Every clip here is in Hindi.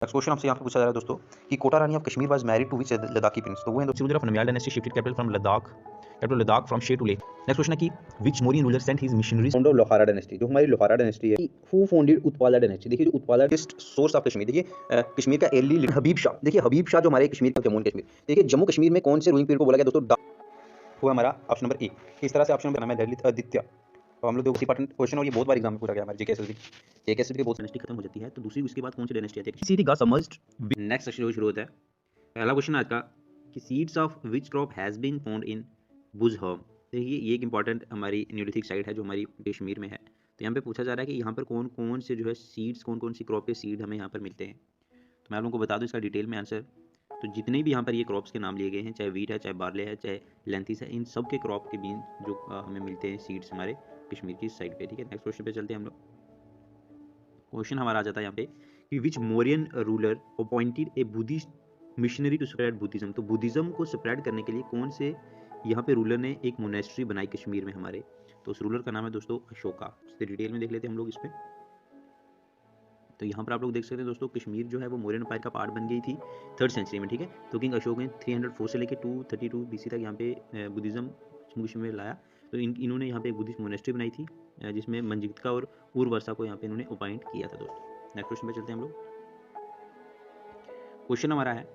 नेक्स्ट क्वेश्चन आपसे यहाँ पे पूछा जा रहा है दोस्तों कि Kota Rani of Kashmir was married to which Ladakhi prince. तो वो है दोस्तों Ruler of Namgyal dynasty shifted capital Ladakh from Sheh to Leh. Next question है कि which Mauryan ruler sent his missionaries founder of Lohara dynasty, जो हमारी लोहारा डायनेस्टी है। Who founded Utpala dynasty. देखिए जो उत्पाला सोर्स ऑफ कश्मीर, देखिए कश्मीर का एर्ली लीडर हबीब शाह। देखिए हबीब शाह जो हमारे कश्मीर का जम्मू एंड कश्मीर, देखिए जम्मू कश्मीर में कौन से रूलिंग पीरियड को बोला गया दोस्तों? वो हमारा ऑप्शन नंबर ए। इस तरह से ऑप्शन नंबर नाम है ललित आदित्य। तो हम लोग देखो पैटर्न क्वेश्चन, और ये बहुत बार एग्जाम में पूछा गया हमारे जेकेएसएसबी के बहुत डायनेस्टी खत्म हो जाती है तो दूसरी उसके बाद कौन सी डायनेस्टी आती है? सीधी गा समझड। नेक्स्ट सेक्शन शुरू होता है। पहला क्वेश्चन आज का कि seeds of which crop has been found in Burzahom. देखिए ये एक इंपॉर्टेंट हमारी न्यूलिथिक साइट है जो हमारी कश्मीर में है। तो यहाँ पे पूछा जा रहा है कि यहाँ पर कौन कौन से जो है सीड्स, कौन कौन सी क्रॉप के सीड हमें यहाँ पर मिलते हैं। तो मैं आप लोगों को बता दूँ इसका डिटेल में आंसर। तो जितने भी यहाँ पर ये क्रॉप्स के नाम लिए गए हैं, चाहे वीट है, चाहे बार्ले है, चाहे लेंथिस है, इन सब के क्रॉप के बीन जो हमें मिलते हैं सीड्स हमारे कश्मीर की साइड पे। ठीक है, नेक्स्ट क्वेश्चन पे चलते हैं हम लोग। क्वेश्चन हमारा आ जाता है यहाँ पे कि which Mauryan ruler appointed a Buddhist missionary to spread Buddhism. तो बुद्धिज्म को स्प्रेड करने के लिए कौन से यहाँ पे रूलर ने एक मोनेस्ट्री बनाई कश्मीर में हमारे। तो उस रूलर का नाम है दोस्तों अशोका। इससे डिटेल में देख लेते हैं हम लोग इस पे। तो यहाँ पर आप लोग देख सकते हैं दोस्तों, कश्मीर जो है वो मौर्यन एम्पायर का पार्ट बन गई थी 3rd सेंचुरी में। ठीक है, तो किंग अशोक ने 304 से लेकर 232 बीसी तक यहाँ पे बुद्धिज्म जम्मू कश्मीर में लाया। तो इन्होंने यहाँ पे एक बुद्धिस्ट मोनेस्ट्री बनाई थी जिसमें मंजिक्ता और उर्वरसा को यहाँ पे इन्होंने अपॉइंट किया था दोस्तों। नेक्स्ट क्वेश्चन पे चलते हैं हम लोग। क्वेश्चन हमारा है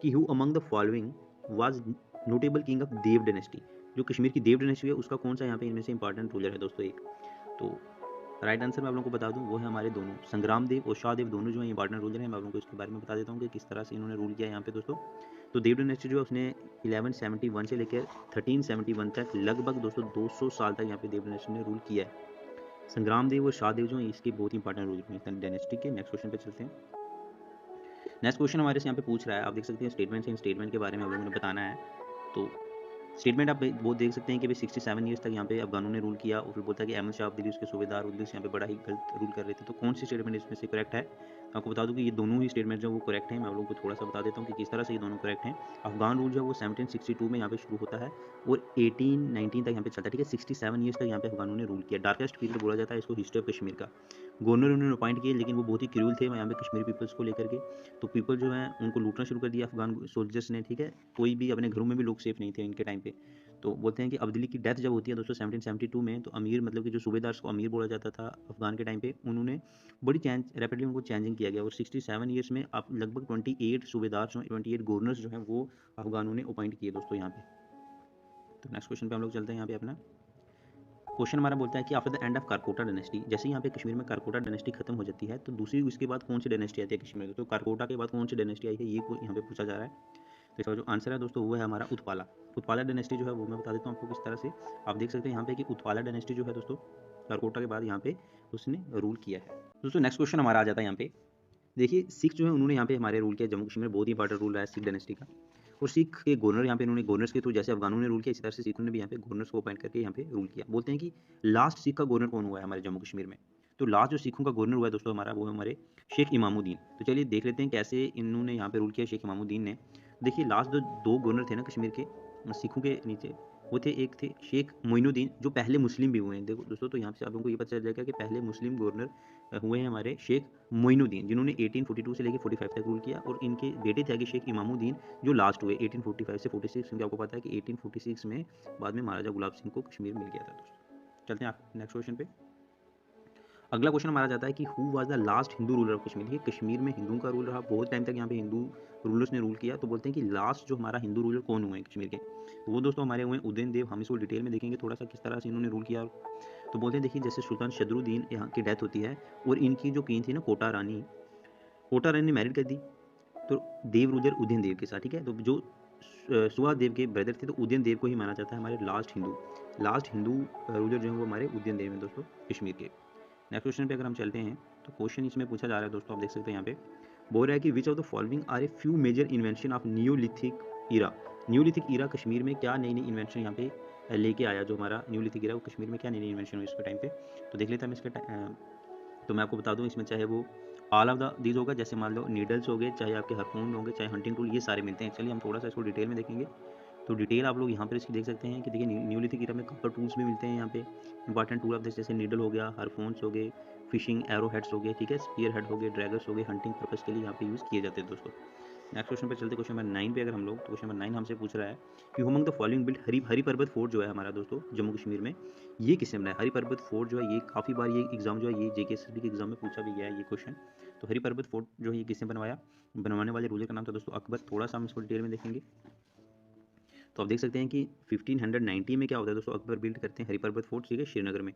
कि who among the following was notable king of Dev dynasty. जो कश्मीर की देव डायनेस्टी है उसका कौन सा यहाँ पे इनमें से इंपॉर्टेंट रूलर है दोस्तों एक। तो राइट आंसर मैं आप लोगों को बता दूं वो है हमारे दोनों संग्राम देव और शाहदेव, दोनों जो है इंपॉर्टेंट रूलर हैं। मैं आप लोगों को इसके बारे में बता देता हूँ कि किस तरह से इन्होंने रूल किया यहाँ पे दोस्तों। तो देव डायनेस्टी जो है उसने 1171 से लेकर 1371 तक लगभग दोस्तों 200 साल तक यहाँ पे देव डायनेस्टी ने रूल किया है। संग्राम देव और शाहदेव जो है इसके बहुत इंपॉर्टेंट रूलर हैं डायनेस्टी के। नेक्स्ट क्वेश्चन पे चलते हैं। नेक्स्ट क्वेश्चन हमारे से यहाँ पे पूछ रहा है, आप देख सकते हैं स्टेटमेंट है, इन स्टेटमेंट के बारे में आप लोगों ने बताना है। तो स्टेटमेंट आप वो देख सकते हैं कि भाई 67 ईयर्स तक यहाँ पे अफगानों ने रूल किया, और फिर बोलता है कि अहमद शाह अब्दाली उसके सूबेदार उद्देश्य यहाँ पे बड़ा ही गलत रूल कर रहे थे। तो कौन सी स्टेटमेंट इसमें से करेक्ट है? आपको बता दूं कि ये दोनों ही स्टेटमेंट जो वो करेक्ट हैं। मैं आप लोगों को थोड़ा सा बता देता हूँ कि किस तरह से ये दोनों करेक्ट हैं। अफगान रूल जो है वो 1762 में यहाँ पे शुरू होता है और 1819 तक यहाँ पे चलता है। ठीक है, 67 ईयर्स तक यहाँ पे अफगानों ने रूल किया। डार्केस्ट पीरियड बोला जाता है इसको हिस्ट्री ऑफ कश्मीर का। गवर्नर उन्होंने अपॉइंट किए लेकिन वो बहुत ही क्रूल थे यहाँ पे कश्मीरी पीपल्स को लेकर के। तो पीपल जो है उनको लूटना शुरू कर दिया अफगान सोल्जर्स ने। ठीक है, कोई भी अपने घरों में भी लोग सेफ नहीं थे इनके टाइम पे। तो बोलते हैं कि अब्दाली की डेथ जब होती है दोस्तों 1772 में, तो अमीर मतलब कि जो सूबेदार को अमीर बोला जाता था अफगान के टाइम पे, उन्होंने बड़ी चेंज रैपिडली उनको चेंजिंग किया गया। और 67 ईयर्स में अब लगभग 28 सूबेदार जो 28 गवर्नर्स जो हैं वो अफगानों ने अपॉइंट किए दोस्तों यहाँ पे। तो नेक्स्ट क्वेश्चन पे हम लोग चलते हैं यहाँ पे अपना। क्वेश्चन हमारा बोलता है कि after the end of Karkota dynasty, जैसे यहाँ पे कश्मीर में कारकोटा डायनेस्टी खत्म हो जाती है तो दूसरी उसके बाद कौन सी डायनेस्टी आती है कश्मीर में। तो कारकोटा के बाद कौन सी डायनेस्टी आई है ये यहाँ पे पूछा जा रहा है। तो इसका जो आंसर है दोस्तों वो है हमारा उत्पाला। उत्पाला डायनेस्टी जो है वो मैं बता देता हूँ आपको किस तरह से। आप देख सकते हैं यहाँ पे कि उत्पाला डायनेस्टी जो है दोस्तों कारकोटा के बाद यहाँ पे उसने रूल किया है दोस्तों। नेक्स्ट क्वेश्चन हमारा आ जाता है यहाँ पे। देखिए सिख जो है उन्होंने यहाँ पे हमारे रूल किया जम्मू कश्मीर में, बहुत ही इंपॉर्टेंट रूल रहा है सिख डायनेस्टी का। और सिख के गवर्नर यहाँ पे इन्होंने गवर्नर्स के थ्रू, जैसे अफगानों ने रूल किया इसी तरह से सिखों ने भी यहाँ पे गवर्नर्स को अपॉइंट करके यहाँ पे रूल किया। बोलते हैं कि लास्ट सिख का गवर्नर कौन हुआ है हमारे जम्मू कश्मीर में। तो लास्ट जो सिखों का गवर्नर हुआ है दोस्तों हमारा वो है हमारे शेख इमामुद्दीन। तो चलिए देख लेते हैं कैसे इन्होंने यहाँ पे रूल किया शेख इमामुद्दीन ने। देखिए लास्ट जो दो गवर्नर थे ना कश्मीर के सिखों के नीचे, वो थे, एक थे शेख मोइनुद्दीन जो पहले मुस्लिम भी हुए हैं। देखो दोस्तों, तो यहाँ से आप लोगों को ये पता चल जाएगा कि पहले मुस्लिम गवर्नर हुए हैं हमारे शेख मोइनुद्दीन, जिन्होंने 1842 से लेकर 45 तक रूल किया। और इनके बेटे थे आगे शेख इमामुद्दीन जो लास्ट हुए 1845 से 46, क्योंकि आपको पता है कि 1846 में बाद में महाराजा गुलाब सिंह को कश्मीर मिल गया था दोस्तों। चलते हैं नेक्स्ट क्वेश्चन पे। अगला क्वेश्चन हमारा जाता है कि who was the last Hindu ruler of Kashmir. देखिए कश्मीर में हिंदुओं का रूल रहा बहुत टाइम तक, यहाँ पे हिंदू रूलर्स ने रूल किया। तो बोलते हैं कि लास्ट जो हमारा हिंदू रूलर कौन हुए हैं कश्मीर के, तो वो दोस्तों हमारे हुए उदयन देव। हम इसको डिटेल में देखेंगे थोड़ा सा किस तरह से इन्होंने रूल किया। तो बोलते हैं देखिए जैसे सुल्तान शदरुद्दीन यहाँ की डेथ होती है और इनकी जो क्वीन थी ना कोटा रानी, कोटा रानी ने मैरिड कर दी तो देव रूलर उदयन देव के साथ। ठीक है, तो जो सुहास देव के ब्रदर थे तो उदयन देव को ही माना जाता है हमारे लास्ट हिंदू रूलर जो है वो हमारे उदयन देव हैं दोस्तों कश्मीर के। नेक्स्ट क्वेश्चन पे अगर हम चलते हैं तो क्वेश्चन इसमें पूछा जा रहा है दोस्तों, आप देख सकते हैं यहाँ पे बोल रहा है कि which of the following are a few major invention of neolithic era. Neolithic era Kashmir में क्या नई नई इन्वेंशन यहाँ पे लेके आया। जो हमारा न्यूलिथिक ईरा वो कश्मीर में क्या नई नई इन्वेंशन हुई इसके टाइम पे, तो देख लेते हैं हम इसके तो मैं आपको बता दूं इसमें चाहे वो ऑल ऑफ द दीज होगा, जैसे मान लो नीडल्स हो गए, चाहे आपके हरफून होंगे, चाहे हंटिंग टूल, ये सारे मिलते हैं। चलिए हम थोड़ा सा इसको डिटेल में देखेंगे। तो डिटेल आप लोग यहाँ पर इसकी देख सकते हैं कि देखिए न्यूलिथिक ईरा में कॉपर टूल्स भी मिलते हैं यहाँ पे। इंपॉर्टेंट टूल आप जैसे नीडल हो गया, हरफोन्स हो गए, फिशिंग, एरो हेड्स हो गए, ठीक है, स्पीयर हेड हो गए, ड्रैगर्स हो गए, हंटिंग पर्पस के लिए यहाँ पे यूज़ किए जाते हैं दोस्तों। नेक्स्ट क्वेश्चन पे चलते, क्वेश्चन नंबर 9 पे अगर हम लोग, तो क्वेश्चन नंबर 9 हमसे पूछ रहा है कि अमंग द फॉलोइंग बिल्ड हरी पर्वत फोर्ट जो है हमारा दोस्तों जम्मू कश्मीर में, ये किसने बनाया? हरी पर्वत फोर्ट जो है ये काफ़ी बार ये एग्जाम जो है ये जेकेएसएसबी के एग्जाम में पूछा भी गया है ये क्वेश्चन। तो हरी पर्वत फोर्ट जो है ये किसने बनवाया? बनवाने वाले रूलर का नाम था दोस्तों अकबर। थोड़ा सा हम इसको डिटेल में देखेंगे तो आप देख सकते हैं कि 1590 में क्या होता है दोस्तों, अकबर बिल्ड करते हैं हरी पर्वत फोर्ट, ठीक है, श्रीनगर में,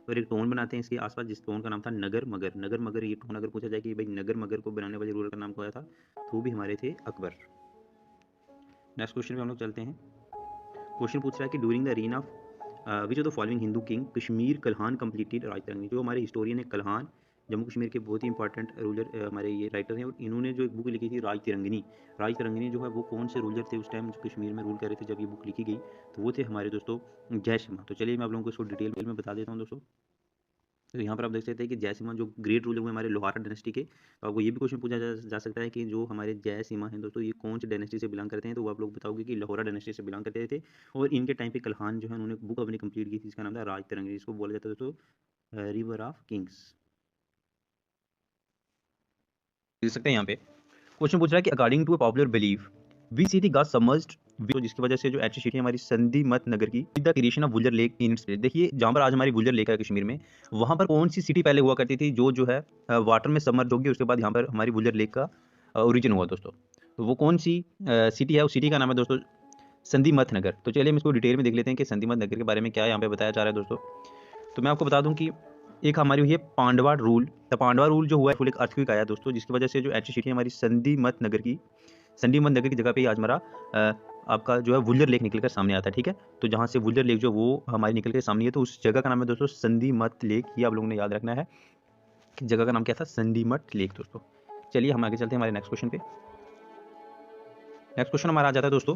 और एक टोन बनाते हैं इसके आसपास जिस टोन का नाम था नगर मगर। नगर मगर ये टोन अगर पूछा जाए कि भाई नगर मगर को बनाने वाले रूलर का नाम क्या था, तो वो भी हमारे थे अकबर। नेक्स्ट क्वेश्चन पे हम लोग चलते हैं। क्वेश्चन पूछ रहा है कि during the reign of which of the following Hindu king Kashmir Kalhana completed Rajatarangini. जो हमारे हिस्टोरियन है कल्हान, जम्मू कश्मीर के बहुत ही इंपॉर्टेंट रूलर हमारे ये राइटर हैं, और इन्होंने जो एक बुक लिखी थी राज तिरंगनी। राज तिरंगनी जो है वो कौन से रूलर थे उस टाइम जो कश्मीर में रूल कर रहे थे जब ये बुक लिखी गई, तो वो थे हमारे दोस्तों जयसिम्हा। तो चलिए मैं आप लोगों को इसको डिटेल में बता देता हूँ दोस्तों। तो यहाँ पर आप देख सकते हैं कि जयसिम्हा जो ग्रेट रूलर हुए हमारे लोहारा डायनेस्टी के। तो आपको ये भी क्वेश्चन पूछा जा सकता है कि जो हमारे जयसिम्हा हैं दोस्तों ये कौन सी डायनेस्टी से बिलोंग करते हैं, तो वो आप लोग बताओगे कि लाहौरा डायनेस्टी से बिलोंग करते थे। और इनके टाइम पे कल्हान जो है उन्होंने बुक अपनी कंप्लीट की थी, इसका नाम था राज तिरंगी, जिसको बोला जाता है दोस्तों रिवर ऑफ किंग्स। देख सकते हैं यहाँ पे क्वेश्चन पूछ रहा है कि according to a popular belief we city got submerged, जिसकी वजह से जो एच सिटी हमारी संधि मत नगर की with the creation of Wular lake in its place. देखिए जहाँ पर आज हमारी वुलर लेक है कश्मीर में, वहाँ पर कौन सी सिटी पहले हुआ करती थी जो है वाटर में सबमर्ज होगी, उसके बाद यहाँ पर हमारी वुलर लेक का ओरिजिन हुआ दोस्तों। तो वो कौन सी सिटी है, उस सिटी का नाम है दोस्तों संधि मत नगर। तो चलिए हम इसको डिटेल में देख लेते हैं कि संधि मत नगर के बारे में क्या यहाँ पे बताया जा रहा है दोस्तों। तो मैं आपको बता दूं कि एक हमारी हुई है पांडवा रूल। तो पांडवा रूल जो हुआ है फुल एक अर्थक्वेक आया दोस्तों, जिसकी वजह से जो एच सिटी हमारी संधि मत नगर की जगह पे आज हमारा आपका जो है वुलर लेक निकल कर सामने आता है, ठीक है। तो जहाँ से वुलर लेक जो वो हमारी निकल के सामने है, तो उस जगह का नाम है दोस्तों संधि मत लेक। ये आप लोगों ने याद रखना है कि जगह का नाम क्या था, संधि मत लेक दोस्तों। चलिए हम आगे चलते हैं हमारे नेक्स्ट क्वेश्चन पे। नेक्स्ट क्वेश्चन हमारा आ जाता है दोस्तों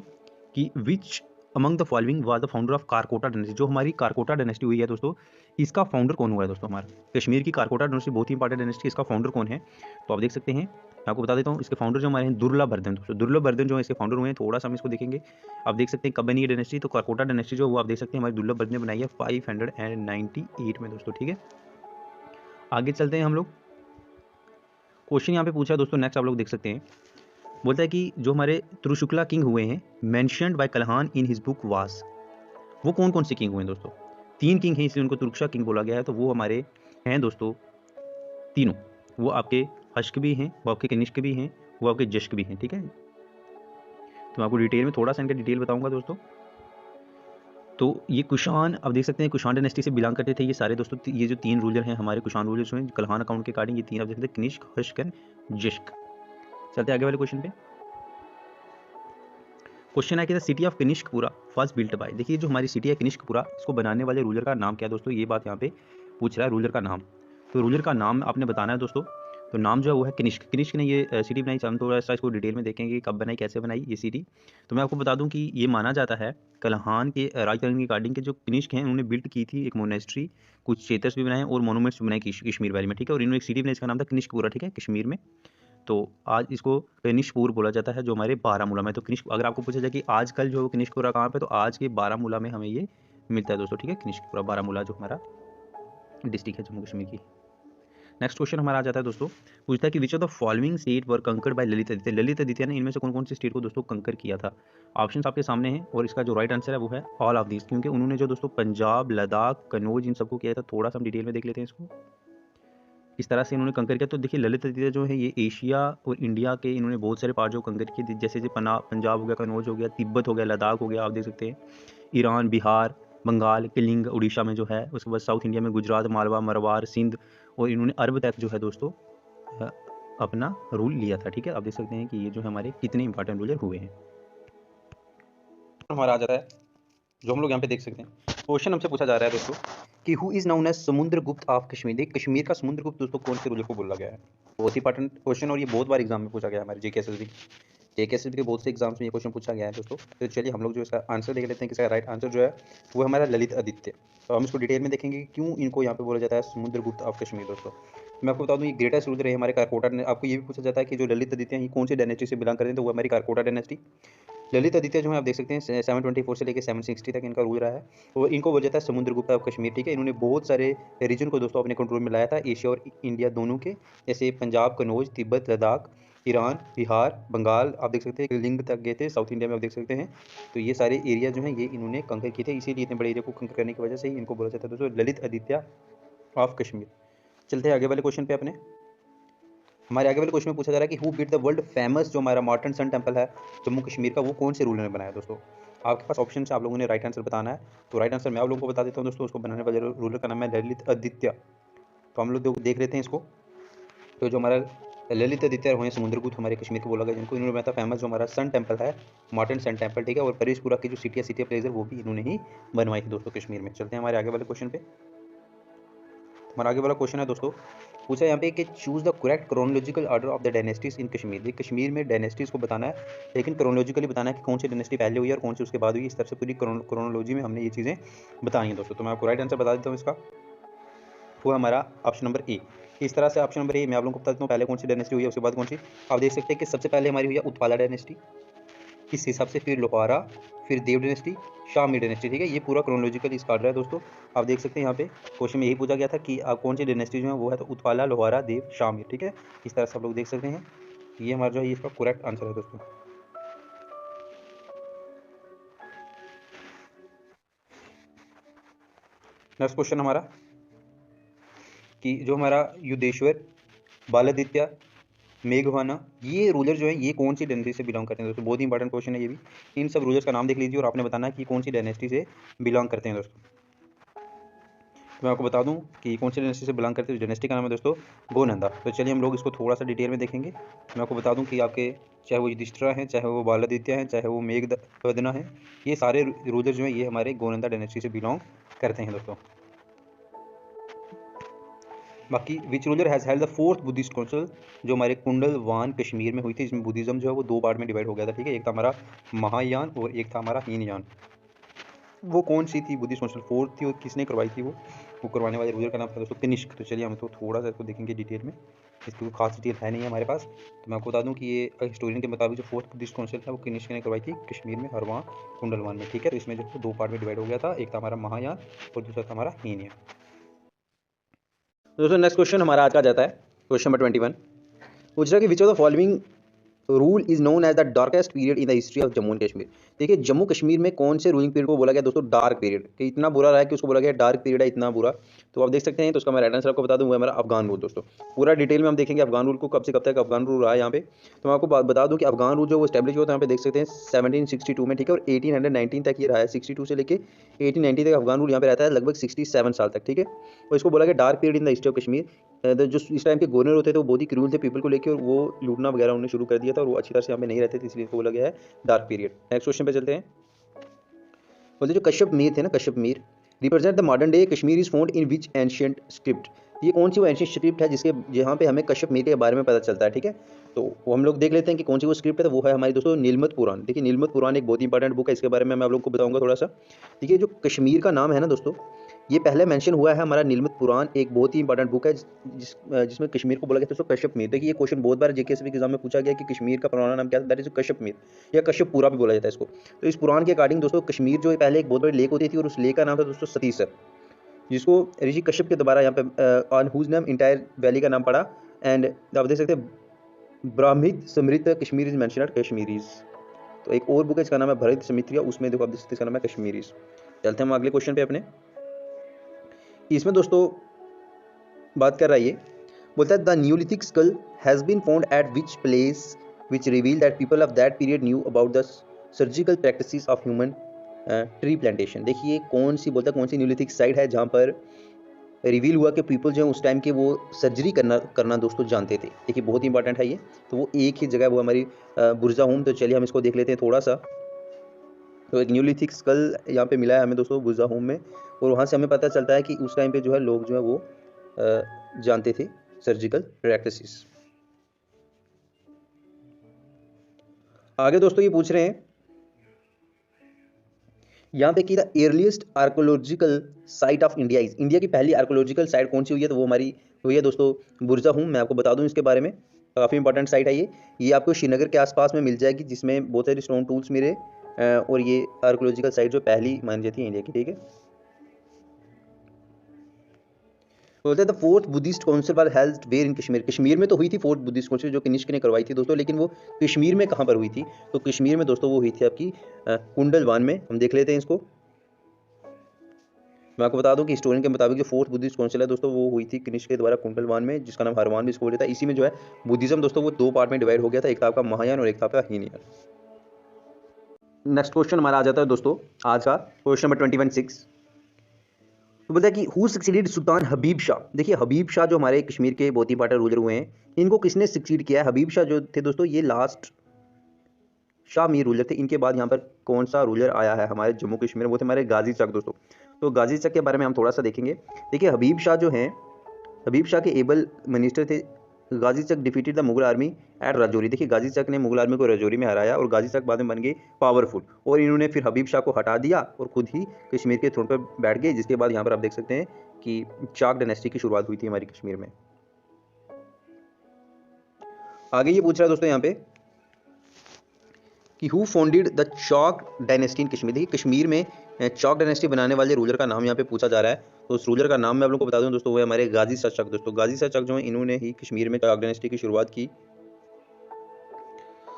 कि which among the following was the founder of Karkota dynasty. जो हमारी कारकोटा डायनेस्टी हुई है दोस्तों, इसका फाउंडर कौन हुआ है दोस्तों? हमारा कश्मीर की कारकोटा डायनेस्टी बहुत ही इंपॉर्टेंट डायनेस्टी, इसका फाउंडर कौन है? तो आप देख सकते हैं, मैं आपको बता देता हूँ इसके फाउंडर जो हमारे हैं दुर्लभवर्धन दोस्तों। दुर्लभवर्धन जो है इसके फाउंडर हुए हैं। थोड़ा सा हम इसको देखेंगे, आप देख सकते हैं कब बनी ये डायनेस्टी। तो कारकोटा डायनेस्टी जो वो आप देख सकते हैं हमारे दुर्लभवर्धन ने बनाई है 598 में दोस्तों, ठीक है। आगे चलते हैं हम लोग। क्वेश्चन यहाँ पे पूछा है दोस्तों, नेक्स्ट आप लोग देख सकते हैं, बोलता है कि जो हमारे त्रिशुक्ला किंग हुए हैं mentioned by Kalhana in his book was, वो कौन कौन से किंग हुए हैं दोस्तों? 3 किंग हैं इसलिए उनको तुर्कशा किंग बोला गया है। तो वो हमारे हैं दोस्तों तीनों, वो आपके हश्क भी हैं, वो आपके कनिष्क भी हैं, वो आपके जश्क भी हैं, ठीक है। तो मैं आपको डिटेल में थोड़ा सा इनका डिटेल बताऊंगा दोस्तों। तो ये कुशान, आप देख सकते हैं कुशान डायनेस्टी से बिलोंग करते थे ये सारे दोस्तों। ये जो 3 रूलर हैं हमारे कुशान रूलर्स हैं कल्हान अकाउंट के अकॉर्डिंग, ये 3 आप देख सकते हैं कनिष्क, हश्क एंड जश्क। चलते आगे वाले क्वेश्चन पे। क्वेश्चन है कि the city of Kanishkapura was built by. देखिए जो हमारी सिटी है कनिष्कपुरा, इसको बनाने वाले रूलर का नाम क्या है दोस्तों? ये बात यहाँ पे पूछ रहा है रूलर का नाम। तो रूलर का नाम आपने बताना है दोस्तों। तो नाम जो है वो है कनिष्क। कनिष्क ने ये सिटी बनाई। हम थोड़ा सा इसको डिटेल में देखेंगे कब बनाई, कैसे बनाई ये सिटी। तो मैं आपको बता दूं कि ये माना जाता है कल्हान के राजतरंगी के अकॉर्डिंग के जो कनिष्क हैं उन्होंने बिल्ट की थी एक मोनेस्ट्री, कुछ चेतर्स भी बनाए और मोनूमेंट्स भी बनाए कश्मीर वैली में, ठीक है। और इन्होंने एक सिटी बनाई, इसका नाम था कनिष्कपुरा, ठीक है, कश्मीर में। तो आज इसको कनिष्कपुर बोला जाता है जो हमारे बारामूला में। तो कनिष्क, अगर आपको पूछा जाए कि आजकल जो कनिष्कपुरा कहाँ पे, तो आज के बारामूला में हमें ये मिलता है दोस्तों, ठीक है। कनिष्कपुरा बारामूला जो हमारा डिस्ट्रिक्ट है जम्मू कश्मीर की। नेक्स्ट क्वेश्चन हमारा आ जाता है दोस्तों, पूछता है कि which of the following state were conquered by Lalitaditya. Lalitaditya ने इनमें से कौन कौन सी स्टेट को दोस्तों कंकर किया था? ऑप्शन आपके सामने हैं और इसका जो राइट आंसर है वो है ऑल ऑफ दिस, क्योंकि उन्होंने जो दोस्तों पंजाब, लद्दाख, कनौज इन सबको किया था। थोड़ा सा हम डिटेल में देख लेते हैं इसको, इस तरह से इन्होंने कंकर किया। तो देखिए ललित आदित्य जो है ये एशिया और इंडिया के इन्होंने बहुत सारे पार्ट जो कंकर किए, जैसे पंजाब हो गया, कनौज हो गया, तिब्बत हो गया, लद्दाख हो गया, आप देख सकते हैं ईरान, बिहार, बंगाल, कलिंग उड़ीसा में जो है, उसके बाद साउथ इंडिया में गुजरात, मालवा, मरवार, सिंध, और इन्होंने अरब तक जो है दोस्तों अपना रूल लिया था, ठीक है। आप देख सकते हैं कि ये जो हमारे कितने इंपॉर्टेंट रूलर हुए हैं। हमारा आ जाता है जो हम लोग यहाँ पे देख सकते हैं, क्वेश्चन हमसे पूछा जा रहा है दोस्तों कि who is known as Samudragupta of Kashmir. देख कश्मीर का समुद्रगुप्त दोस्तों कौन से रूलर को बोला गया है? बहुत ही इंपॉर्टेंट क्वेश्चन, और ये बहुत बार एग्जाम में पूछा गया है हमारे जेकेएसएसबी के बहुत से एग्जाम्स में ये क्वेश्चन पूछा गया है दोस्तों। तो चलिए हम लोग जो इसका आंसर देख लेते हैं कि इसका राइट आंसर जो है वो है हमारा ललित आदित्य। तो हम इसको डिटेल में देखेंगे क्यों इनको यहाँ पे बोला जाता है समुद्रगुप्त ऑफ कश्मीर दोस्तों। मैं आपको बता दूं ये ग्रेटेस्ट रूलर है हमारे कारकोटा ने। आपको ये भी पूछा जाता है कि जो ललित आदित्य हैं ये कौन सी डायनेस्टी से बिलोंग करते हैं, तो वो हमारी कारकोटा डायनेस्टी। ललित आदित्य जो है आप देख सकते हैं 724 से लेकर 760 तक इनका रूल रहा है और इनको बोला जाता है समुद्रगुप्त ऑफ कश्मीर। ठीक है, इन्होंने बहुत सारे रीजन को दोस्तों अपने कंट्रोल में लाया था, एशिया और इंडिया दोनों के, जैसे पंजाब, कनौज, तिब्बत, लद्दाख, ईरान, बिहार, बंगाल, आप देख सकते हैं लिंग तक गए थे, साउथ इंडिया में आप देख सकते हैं। तो ये सारे एरिया जो हैं ये इन्होंने कंकर किए थे, इसीलिए इतने बड़े एरिया को कंकर करने की वजह से ही इनको बोला जाता है दोस्तों ललित आदित्य ऑफ कश्मीर। चलते हैं आगे वाले क्वेश्चन पे अपने। हमारे आगे वाले क्वेश्चन में पूछा जा रहा है कि who built the world famous जो हमारा मॉर्टन सन टेम्पल है जम्मू कश्मीर का, वो कौन से रूलर ने बनाया दोस्तों। आपके पास ऑप्शन है, आप लोगों ने राइट आंसर बताना है। तो राइट आंसर मैं आप लोगों को बता देता हूँ दोस्तों, उसको बनाने वाले रूलर का नाम है ललित आदित्य। तो हम लोग देख लेते हैं इसको। तो जो हमारा ललित आदित्य हुए समुद्रगुप्त हमारे कश्मीर को बोला गया, जिनको इन्होंने बनाया था फेमस जो हमारा सन टेम्पल है, मॉर्टन सन टेम्पल। ठीक है, और परेशपुरा की जो सिटी प्लेस है वो भी इन्होंने ही बनवाई थी दोस्तों कश्मीर में। चलते हैं हमारे आगे वाले क्वेश्चन पे। हमारा आगे वाला क्वेश्चन है दोस्तों, पूछा यहाँ पे कि choose the correct chronological order of the dynasties in Kashmir. ये कश्मीर में डायनेस्टीज को बताना है, लेकिन क्रोनोलॉजिकली बताना है कि कौन सी डायनेस्टी पहले हुई और कौन सी उसके बाद हुई। इस तरह से पूरी क्रोनोलॉजी में हमने ये चीज़ें बताई हैं दोस्तों। तो मैं आपको राइट आंसर बता देता हूँ इसका, वो हमारा ऑप्शन नंबर ए। इस तरह से ऑप्शन नंबर ए मैं आप लोगों को बता देता हूँ पहले कौन सी डायनेस्टी हुई है, उसके बाद कौन सी। आप देख सकते हैं कि सबसे पहले हमारी हुई है उत्पाला डायनेस्टी, इस हिसाब से फिर लोहारा, फिर देव डायनेस्टी, शामी डायनेस्टी। ठीक है, ये पूरा क्रोनोलॉजिकल इसका ऑर्डर है दोस्तों। आप देख सकते हैं यहाँ पे क्वेश्चन में यही पूछा गया था कि आप कौन सी डायनेस्टी जो है वो है, तो उत्पाला, लोहारा, देव, शामी। ठीक है, इस तरह से आप लोग देख सकते हैं। ये हमारा जो है इसका करेक्ट आंसर है दोस्तों। नेक्स्ट क्वेश्चन हमारा कि जो हमारा युद्धेश्वर, बालादित्य, मेघवाना, ये रूलर जो है ये कौन सी डायनेस्टी से बिलोंग करते हैं दोस्तों। बहुत ही इंपॉर्टेंट क्वेश्चन है ये भी। इन सब रूलर्स का नाम देख लीजिए और आपने बताना है कि कौन सी डायनेस्टी से बिलोंग करते हैं दोस्तों। तो मैं आपको बता दूं कि कौन सी डायनेस्टी से बिलोंग करते हैं। डायनेस्टी का नाम है दोस्तों गोनंदा। तो चलिए हम लोग इसको थोड़ा सा डिटेल में देखेंगे। मैं आपको बता दूं कि आपके चाहे वो युधिष्ठिर हैं, चाहे वो बालादित्य हैं, चाहे वो मेघवदना है, ये सारे रूलर जो हैं ये हमारे गोनंदा डायनेस्टी से बिलोंग करते हैं दोस्तों। बाकी which ruler has held the fourth Buddhist council, जो हमारे कुंडलवान कश्मीर में हुई थी, इसमें बुद्धिज्म जो है वो दो पार्ट में डिवाइड हो गया था। ठीक है, एक था हमारा महायान और एक था हमारा हीनयान। वो कौन सी थी बुद्धिस्ट काउंसिल, फोर्थ थी, और किसने करवाई थी वो करवाने वाले रूलर का नाम था दोस्तों कनिष्क। तो चलिए हम तो थोड़ा सा इसको देखेंगे डिटेल में, इसकी कोई खास डिटेल है नहीं है हमारे पास। तो मैं आपको बता दूं कि ये हिस्टोरियन के मुताबिक जो फोर्थ बुद्धिस्ट काउंसिल था वो कनिष्क ने करवाई थी कश्मीर में, हरवां, कुंडलवान में। ठीक है, तो इसमें जो दो पार्ट में डिवाइड हो गया था, एक था हमारा महायान और दूसरा था हमारा हीनयान। दोस्तों नेक्स्ट क्वेश्चन हमारा आज का जाता है क्वेश्चन नंबर 21। पूछ रहा है कि which of the following rule is known as the darkest period in the history of Jammu and Kashmir. देखिए जम्मू कश्मीर में कौन से रूलिंग पीरियड को बोला गया दोस्तों डार्क पीरियड, कि इतना बुरा रहा है कि उसको बोला गया डार्क पीरियड है, इतना बुरा। तो आप देख सकते हैं, तो उसका मैं राइट आंसर आपको बता दूं, वो हमारा अफगान रूल दोस्तों। पूरा डिटेल में हम देखेंगे अफगान रूल को, कब से कब तक अफगान रूल रहा है यहाँ पे। तो मैं आपको बता दूं कि अफगान रूल जो वो स्टैब्लिश हुआ था यहाँ पे देख सकते हैं 1762 में। ठीक है, और 1819 तक ये रहा है, 62 से लेके 1890 तक अफगान रूल यहाँ पे रहता है, लगभग 67 साल तक। ठीक है, और इसको बोला गया dark period in the history of Kashmir. जो इस टाइम के गवर्नर होते थे वो बहुत ही क्रूर थे पीपल को लेकर, और वो लूटना वगैरह उन्होंने शुरू कर दिया था, और वो अच्छी तरह से यहाँ पे नहीं रहते थे, इसलिए इसको बोला गया है डार्क पीरियड। नेक्स्ट क्वेश्चन पे चलते हैं। बोलते जो कश्यप मीर थे ना, Kashyap Mir represent the modern day Kashmir is found in which ancient script. ये कौन सी वो एंशियंट स्क्रिप्ट है जिसके जहाँ पे हमें कश्यप मीर के बारे में पता चलता है। ठीक है, तो वो हम लोग देख लेते हैं कि कौन सी वो स्क्रिप्ट है। तो वो है हमारी दोस्तों नीलमत पुराण। देखिए नीलमत पुराण एक बहुत ही इंपॉर्टेंट बुक है, इसके बारे में मैं आप लोगों को बताऊंगा थोड़ा सा। देखिए जो कश्मीर का नाम है ना दोस्तों, ये पहले मेंशन हुआ है हमारा नीलमत पुराण, एक बहुत ही इंपॉर्टेंट बुक है जिसमें कश्मीर को बोला गया दोस्तों कश्यप मीर। देखिए ये क्वेश्चन बहुत बार जेके एग्जाम में पूछा गया कि कश्मीर का पुराना नाम क्या था, दैट इज कश्यप मीर या कश्यपपुरा भी बोला जाता है इसको। तो इस पुराण के अकॉर्डिंग दोस्तों कश्मीर जो पहले एक बहुत बड़ी लेक होती थी, और उस लेक का नाम था दोस्तों सतीसर, जिसको ऋषि कश्यप के दोबारा यहाँ पे on whose name entire valley का नाम पड़ा। एंड आप देख सकते हैं ब्राह्मित समृद्ध Kashmir is mention at Kashmiris. तो एक और बुक है इसका नाम है भरत समित्रिया, उसमें देखो आप देख सकते हैं इसका नाम है कश्मीरीज। चलते हैं हम अगले क्वेश्चन पे अपने। इसमें दोस्तों बात कर रहा है ये, बोलता है the neolithic skull has been found at which place which reveal that people of that period knew about the surgical practices of human tree plantation. देखिए कौन सी बोलता है कौन सी न्यूलिथिक साइट है जहाँ पर रिवील हुआ कि पीपल जो है उस टाइम के वो सर्जरी करना दोस्तों जानते थे। देखिए बहुत ही इंपॉर्टेंट है ये। तो वो एक ही जगह वो हमारी बुर्जा होम। तो चलिए हम इसको देख लेते हैं थोड़ा सा। तो एक न्यूलिथिक स्कल यहाँ पे मिला है हमें दोस्तों बुर्जा होम में, और वहाँ से हमें पता चलता है कि उस टाइम पे जो है लोग जो है वो जानते थे सर्जिकल प्रैक्टिसेस। आगे दोस्तों ये पूछ रहे हैं यहाँ पे कि the earliest archaeological site of India India की पहली आर्कोलॉजिकल साइट कौन सी हुई है। तो वो हमारी हुई है दोस्तों बुर्जा होम। मैं आपको बता दूं इसके बारे में। काफ़ी इंपॉर्टेंट साइट है ये आपको श्रीनगर के आसपास में मिल जाएगी, जिसमें बहुत सारे स्टोन टूल्स मिले। और ये आर्कोलॉजिकल साइट जो पहली मानी जाती है इंडिया की, ठीक है। बोलते हैं the fourth Buddhist council was held where in Kashmir. Kashmir में तो हुई थी फोर्थ बुद्धिस्ट काउंसिल, जो कनिष्क ने करवाई थी दोस्तों, लेकिन वो कश्मीर में कहाँ पर हुई थी? तो कश्मीर में दोस्तों वो हुई थी आपकी कुंडलवान में। हम देख लेते हैं इसको। मैं आपको बता दूं कि हिस्टोरियन के मुताबिक जो फोर्थ बुद्धिस्ट काउंसिल है दोस्तों, वो हुई थी कनिष्क के द्वारा कुंडलवान में, जिसका नाम हरवान भी इसको बोला जाता है। इसी में जो है बुद्धिज्म दोस्तों वो दो पार्ट में डिवाइड हो गया था, एक था आपका महायान और एक था आपका हीनयान। नेक्स्ट क्वेश्चन हमारा आ जाता है दोस्तों आज का, क्वेश्चन नंबर 21/6। तो बोलता है कि हु सक्सीडेड सुल्तान हबीब शाह। देखिए हबीब शाह जो हमारे कश्मीर के बहुत ही इंपॉर्टेंट रूलर हुए हैं, इनको किसने सक्सीड किया है? हबीब शाह जो थे दोस्तों, ये लास्ट शाह मीर रूलर थे। इनके बाद यहाँ पर कौन सा रूलर आया है हमारे जम्मू कश्मीर में? वो थे हमारे गाजी चक दोस्तों। तो गाजी चक के बारे में हम थोड़ा सा देखेंगे। देखिए हबीब शाह जो हैं, हबीब शाह के एबल मिनिस्टर थे। Ghazi Chak defeated the Mughal army at Rajouri. देखिए गाजी चक ने मुगल आर्मी को राजौरी में हराया और गाजी चक बाद में बन गए पावरफुल, और इन्होंने फिर हबीब शाह को हटा दिया और खुद ही कश्मीर के थ्रोन पर बैठ गए, जिसके बाद यहाँ पर आप देख सकते हैं कि चाक डायनेस्टी की शुरुआत हुई थी हमारी कश्मीर में। आगे ये पूछ रहा है दोस्तों यहाँ पे कि who founded the Chak dynasty in Kashmir. देखिए कश्मीर में चाक डायनेस्टी बनाने वाले रूलर का नाम यहाँ पे पूछा जा रहा है। तो उस रूलर का नाम मैं आप लोगों को बता दूं दोस्तों, वो है हमारे गाजी शाह चक दोस्तों। गाजी शाह चक जो है, इन्होंने ही कश्मीर में चाक डायनेस्टी की शुरुआत की।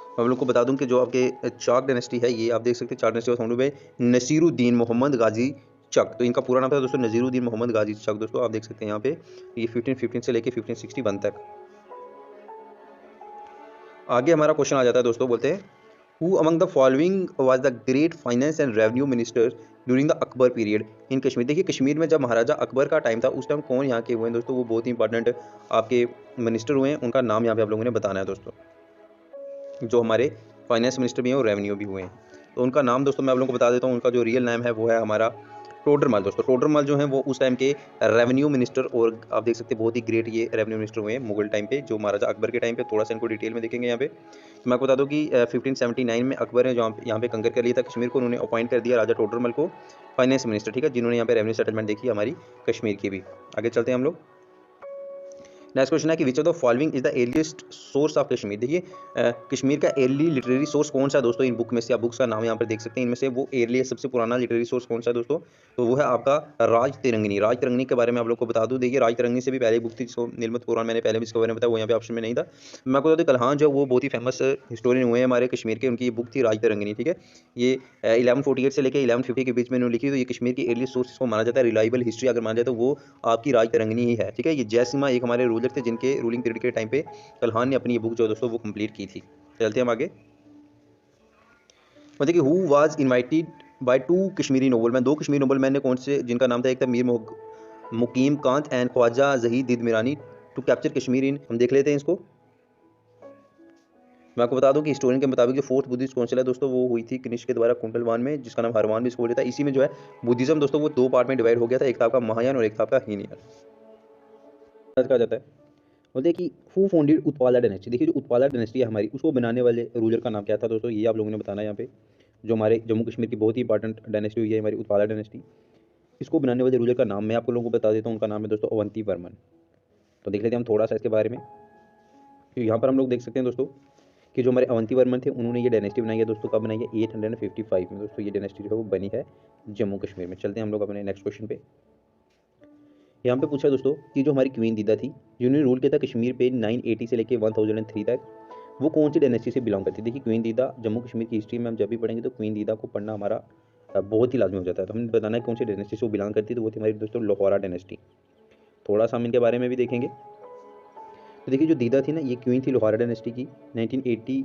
मैं आप लोग को बता दूं कि जो आपके चाक डायनेस्टी है, ये आप देख सकते हैं Chak dynasty founded by Nasiruddin Muhammad Ghazi Chak. तो इनका पूरा नाम था दोस्तों नसीरुद्दीन मोहम्मद गाजी चक दोस्तों। आप देख सकते हैं यहाँ पे ये 1515 से लेके 1561 तक। आगे हमारा क्वेश्चन आ जाता है दोस्तों, बोलते हैं who among the following was the great finance and revenue minister during the Akbar period in Kashmir. देखिए कश्मीर में जब महाराजा अकबर का टाइम था, उस टाइम कौन यहाँ के हुए हैं दोस्तों? वो बहुत ही इंपॉर्टेंट आपके मिनिस्टर हुए हैं, उनका नाम यहाँ पे आप लोगों ने बताना है दोस्तों। जो हमारे फाइनेंस मिनिस्टर भी हैं और रेवेन्यू भी हुए हैं, तो उनका नाम दोस्तों मैं आप लोगों को बता देता हूँ। उनका जो रियल नाम है वो है हमारा टोडरमल दोस्तों। टोडरमल जो है वो उस टाइम के रेवेन्यू मिनिस्टर, और आप देख सकते हैं बहुत ही ग्रेट ये रेवेन्यू मिनिस्टर हुए हैं मुगल टाइम पे, जो महाराजा अकबर के टाइम पे। थोड़ा सा इनको डिटेल में देखेंगे यहाँ पे। तो मैं आपको बता दूं कि 1579 में अकबर ने जो यहाँ पे कंकर कर लिया था कश्मीर को, उन्होंने अपॉइंट कर दिया राजा टोडरमल को फाइनेंस मिनिस्टर, ठीक है, जिन्होंने यहाँ पे रेवेन्यू सेटलमेंट देखी हमारी कश्मीर की भी। आगे चलते हैं हम लोग। नेक्स्ट क्वेश्चन है कि which of the following is the earliest source of Kashmir. देखिए कश्मीर का एर्ली लिटरेरी सोर्स कौन सा है दोस्तों? इन बुक में से आप बुक्स का नाम यहाँ पर देख सकते हैं, इनमें से वो एर्ली सबसे पुराना लिटरेरी सोर्स कौन सा है दोस्तों? तो वो है आपका राज तिरंगनी। राज तिरंगनी के बारे में आप लोग को बता दूं, देखिए राज तिरंगनी से भी पहले बुक थी जिसको नीलमत कुरान, मैंने पहले भी इसके बारे में बताया, वो यहाँ पे ऑप्शन में नहीं था। मैं आपको बता दूं कलहान जो वो बहुत ही फेमस हिस्टोरियन हुए हैं हमारे कश्मीर के, उनकी ये बुक थी राज तिरंगनी, ठीक है। ये 1148 से लेकर 1150 के बीच में इन्होंने लिखी। तो ये कश्मीर की एर्ली सोर्स को माना जाता है, रिलायबल हिस्ट्री अगर माना जाए तो वो आपकी राज तिरंगनी ही है, ठीक है। ये जयसिम्हा एक हमारे रूलर थे जिनके रूलिंग पीरियड के टाइम पे कलहान ने अपनी ये बुक जो दोस्तों वो कंप्लीट की थी। चलते हैं हम आगे। मतलब कि who was invited by two Kashmiri noble man. दो कश्मीरी नोबल मैन ने कौन से, जिनका नाम था, एक था Mir Muqim Kant and Khwaja Zahid Didmari to capture Kashmir in. हम देख लेते हैं इसको। मैं आपको बता दूं कि हिस्टोरियन के मुताबिक जो फोर्थ बुद्धिस्ट काउंसिल है दोस्तों, वो हुई थी कनिष्क के द्वारा कुंडलवान में, जिसका नाम हरवान भी इसको बोला जाता है। इसी में जो है बुद्धिज्म दोस्तों वो दो पार्ट में डिवाइड हो गया था, एक था आपका महायान और एक था आपका हीनयान। कहा जाता है, बोलते हैं कि हु फाउंडेड उत्पाला डायनेस्टी। देखिए जो उत्पाला डायनेस्टी है हमारी, उसको बनाने वाले रूलर का नाम क्या था दोस्तों? ये आप लोगों ने बताना है यहाँ पे। जो हमारे जम्मू कश्मीर की बहुत ही इंपॉर्टेंट डायनेस्टी हुई है हमारी उत्पाला डायनेस्टी, इसको बनाने वाले रूलर का नाम मैं आप लोगों को बता देता हूँ। उनका नाम है दोस्तों अवंती वर्मन। तो देख लेते हैं हम थोड़ा सा इसके बारे में। तो यहाँ पर हम लोग देख सकते हैं दोस्तों कि जो हमारे अवंती वर्मन थे, उन्होंने ये डायनेस्टी बनाई है दोस्तों। कब बनाई है? 855 में दोस्तों ये डायनेस्टी जो है वो बनी है जम्मू कश्मीर में। चलते हैं हम लोग अपने नेक्स्ट क्वेश्चन पे। यहाँ पे पूछा दोस्तों कि जो हमारी क्वीन दीदा थी, जिन्होंने रूल किया था कश्मीर पे 980 से लेके 1003 तक, वो कौन सी डायनेस्टी से बिलोंग करती है? देखिए क्वीन दीदा जम्मू कश्मीर की हिस्ट्री में हम जब भी पढ़ेंगे तो क्वीन दीदा को पढ़ना हमारा बहुत ही लाजमी हो जाता है। तो हमें बताना है कौन सी डायनेस्टी से वो बिलोंग करती है। तो वो थी हमारी दोस्तों लोहारा डायनेस्टी। थोड़ा सा हम इनके बारे में भी देखेंगे। तो देखिए जो दीदा थी ना, ये क्वीन थी लोहारा डायनेस्टी की। 1980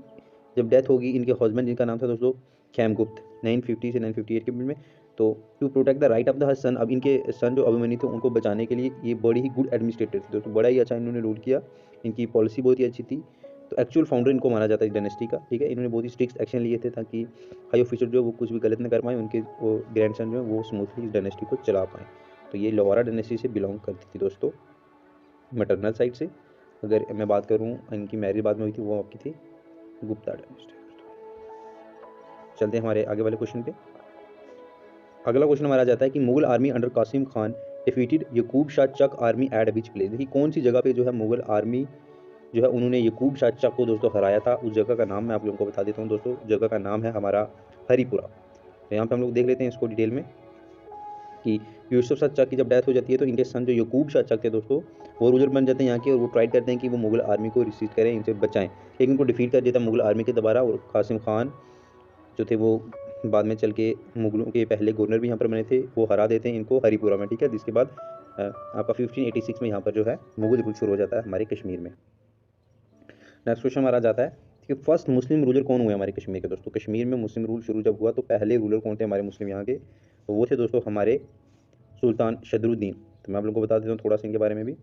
जब डेथ होगी इनके हस्बैंड, जिनका नाम था दोस्तों खैमगुप्त, 950 से 958 के बीच में। तो to protect the right of the son, अब इनके सन जो अभिमन्यु थे उनको बचाने के लिए ये बड़ी ही गुड एडमिनिस्ट्रेटर थी दोस्तों, बड़ा ही अच्छा इन्होंने रूल किया। इनकी पॉलिसी बहुत ही अच्छी थी। तो एक्चुअल फाउंडर इनको माना जाता है इस डायनेस्टी का, ठीक है। इन्होंने बहुत ही स्ट्रिक्ट एक्शन लिए थे ताकि हाई ऑफिसर जो वो कुछ भी गलत न कर पाए, उनके वो ग्रैंडसन जो है वो स्मूथली इस डायनेस्टी को चला पाएँ। तो ये लोहारा डायनेस्टी से बिलोंग करती थी दोस्तों, मैटरनल साइड से। अगर मैं बात करूँ इनकी मैरिज बाद में हुई थी, वो आपकी थी गुप्ता डायनेस्टी। चलते हैं हमारे आगे वाले क्वेश्चन पे। अगला क्वेश्चन हमारा जाता है कि Mughal army under Qasim Khan defeated Yakub Shah Chak army at which place. देखिए कौन सी जगह पे जो है मुगल आर्मी जो है उन्होंने यकूब शाह चक को दोस्तों हराया था। उस जगह का नाम मैं आप लोगों को बता देता हूँ दोस्तों, जगह का नाम है हमारा हरिपुरा। तो यहाँ पे हम लोग देख लेते हैं इसको डिटेल में कि यूसुफ शाह चक की जब डेथ हो जाती है तो इनके सन जो यकूब शाह चक थे दोस्तों, वो रूलर बन जाते हैं यहाँ के, और वो ट्राई करते हैं कि वो मुगल आर्मी को रिसीव करें, इनसे बचाएं, लेकिन उनको डिफीट कर देता है मुगल आर्मी के दोबारा। और कासिम खान जो थे वो बाद में चल के मुगलों के पहले गवर्नर भी यहाँ पर बने थे, वो हरा देते हैं इनको हरिपुरा में, ठीक है। जिसके बाद आपका 1586 में यहाँ पर जो है मुगल रूल शुरू हो जाता है हमारे कश्मीर में। नेक्स्ट क्वेश्चन हमारा जाता है कि फर्स्ट मुस्लिम रूलर कौन हुए हमारे कश्मीर के दोस्तों। कश्मीर में मुस्लिम रूल शुरू जब हुआ तो पहले रूलर कौन थे हमारे मुस्लिम यहाँ के, तो वो थे दोस्तों हमारे सुल्तान शदरुद्दीन। तो मैं आप लोगों को बता देता हूँ थोड़ा सा इनके बारे में भी।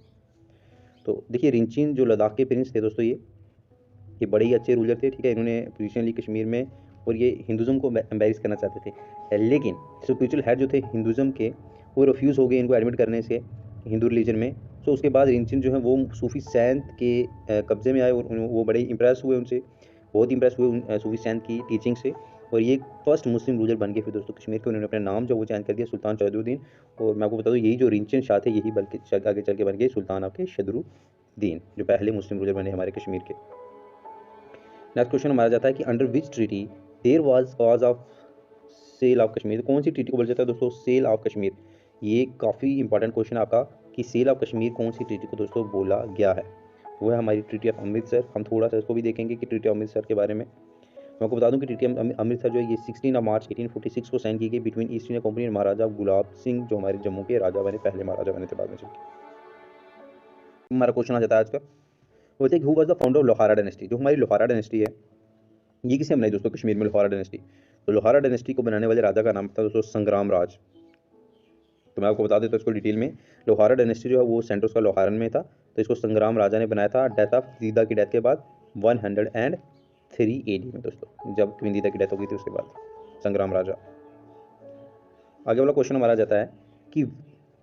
तो देखिए रिंचीन जो लद्दाख के प्रिंस थे दोस्तों, ये बड़े ही अच्छे रूलर थे, ठीक है। इन्होंने पोजीशन ली कश्मीर में और ये हिंदुज़म को एम्बेरस करना चाहते थे, लेकिन स्पिरिचुअल हेड जो थे हिंदुज़म के वो रिफ्यूज़ हो गए इनको एडमिट करने से हिंदू रिलीजन में। सो उसके बाद रिंचीन जो है वो सूफी सैंत के कब्जे में आए और वो बड़े इंप्रेस हुए उनसे, बहुत इंप्रेस हुए उन सूफी सैंत की टीचिंग से, और ये फर्स्ट मुस्लिम रूलर बन गए फिर दोस्तों कश्मीर के। उन्होंने अपना नाम जो वो चेंज कर दिया सुल्तान शदरुद्दीन। और मैं आपको बता दूँ यही जो रिंचीन शाह थे यही बल्कि आगे चल के बन गए सुल्तान आपके शदरुद्दीन, जो पहले मुस्लिम रूलर बने हमारे कश्मीर के। नेक्स्ट क्वेश्चन हमारा जाता है कि under which treaty there was cause of sale of Kashmir. कौन सी ट्रीटी को बोला जाता है दोस्तों सेल ऑफ कश्मीर। ये काफ़ी इंपॉर्टेंट क्वेश्चन आपका कि सेल ऑफ कश्मीर कौन सी ट्रीटी को दोस्तों बोला गया है। वो है हमारी ट्रीटी ऑफ अमृतसर। हम थोड़ा सा इसको भी देखेंगे कि ट्रीटी ऑफ अमृतसर के बारे में। मैं आपको बता दूं कि ट्रीटी ऑफ अमृतसर जो है ये 16 मार्च 1846 को साइन की गई बिटवीन ईस्ट इंडिया कंपनी और महाराजा गुलाब सिंह, जो हमारे जम्मू के राजा बने, पहले महाराजा बने थे बाद में चल के। हमारा क्वेश्चन आ जाता है आज का, बोलते हैं who was the founder of Lohara dynasty. जो हमारी लोहारा डायनेस्टी है ये किसे बनाई दोस्तों कश्मीर में लोहारा डायनेस्टी। तो लोहारा डायनेस्टी को बनाने वाले राजा का नाम था दोस्तों संग्राम राज। तो मैं आपको बता देता हूँ इसको डिटेल में। लोहारा डायनेस्टी जो है वो सेंटर उसका लोहारन में था, तो इसको संग्राम राजा ने बनाया था डेथ ऑफ दीदा की डेथ के बाद 103 AD में दोस्तों, जब क्वीन दीदा की डेथ हो गई थी उसके बाद संग्राम राजा। आगे वाला क्वेश्चन हमारा जाता है कि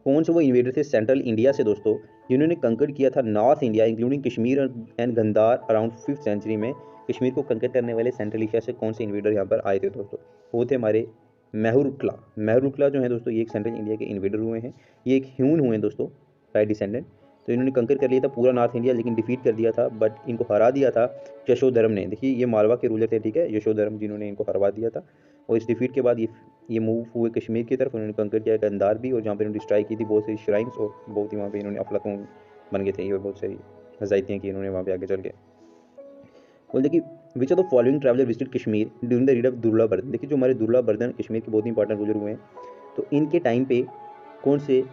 कौन से वो इन्वेडर थे सेंट्रल इंडिया से दोस्तों जिन्होंने कंकर किया था north India including Kashmir and Gandhar around 5th century में। कश्मीर को कंकर करने वाले सेंट्रल एशिया से कौन से इन्वेडर यहाँ पर आए थे दोस्तों, वो थे हमारे मेहरुकला। मेहरुकला जो है दोस्तों ये एक सेंट्रल इंडिया के इन्वेडर हुए हैं, ये एक ह्यून हुए हैं दोस्तों राइट डिसेंडेंट। तो इन्होंने कंकर कर लिया था पूरा नॉर्थ इंडिया, लेकिन डिफीट कर दिया था, बट इनको हरा दिया था यशोधर्म ने। देखिए ये मालवा के रूलर थे, ठीक है, यशोधर्म जिन्होंने इनको हरवा दिया था। और इस डिफीट के बाद ये मूव हुए कश्मीर की तरफ, उन्होंने कंकर किया गंदार भी, और जहाँ पर इन्होंने डिस्ट्रॉय की थी बहुत सारी श्राइन्स, और बहुत ही वहाँ पे इन्होंने अफलातून बन गए थे और बहुत सारी हजायतियाँ की इन्होंने वहाँ पे आगे चल के। बोलते कि which of the following traveller visited Kashmir during the रीड ऑफ दुर्लभवर्धन। देखिए जो हमारे दुर्लभवर्धन कश्मीर के बहुत ही इंपॉर्टेंट रूलर हुए हैं, तो इनके टाइम पे कौन से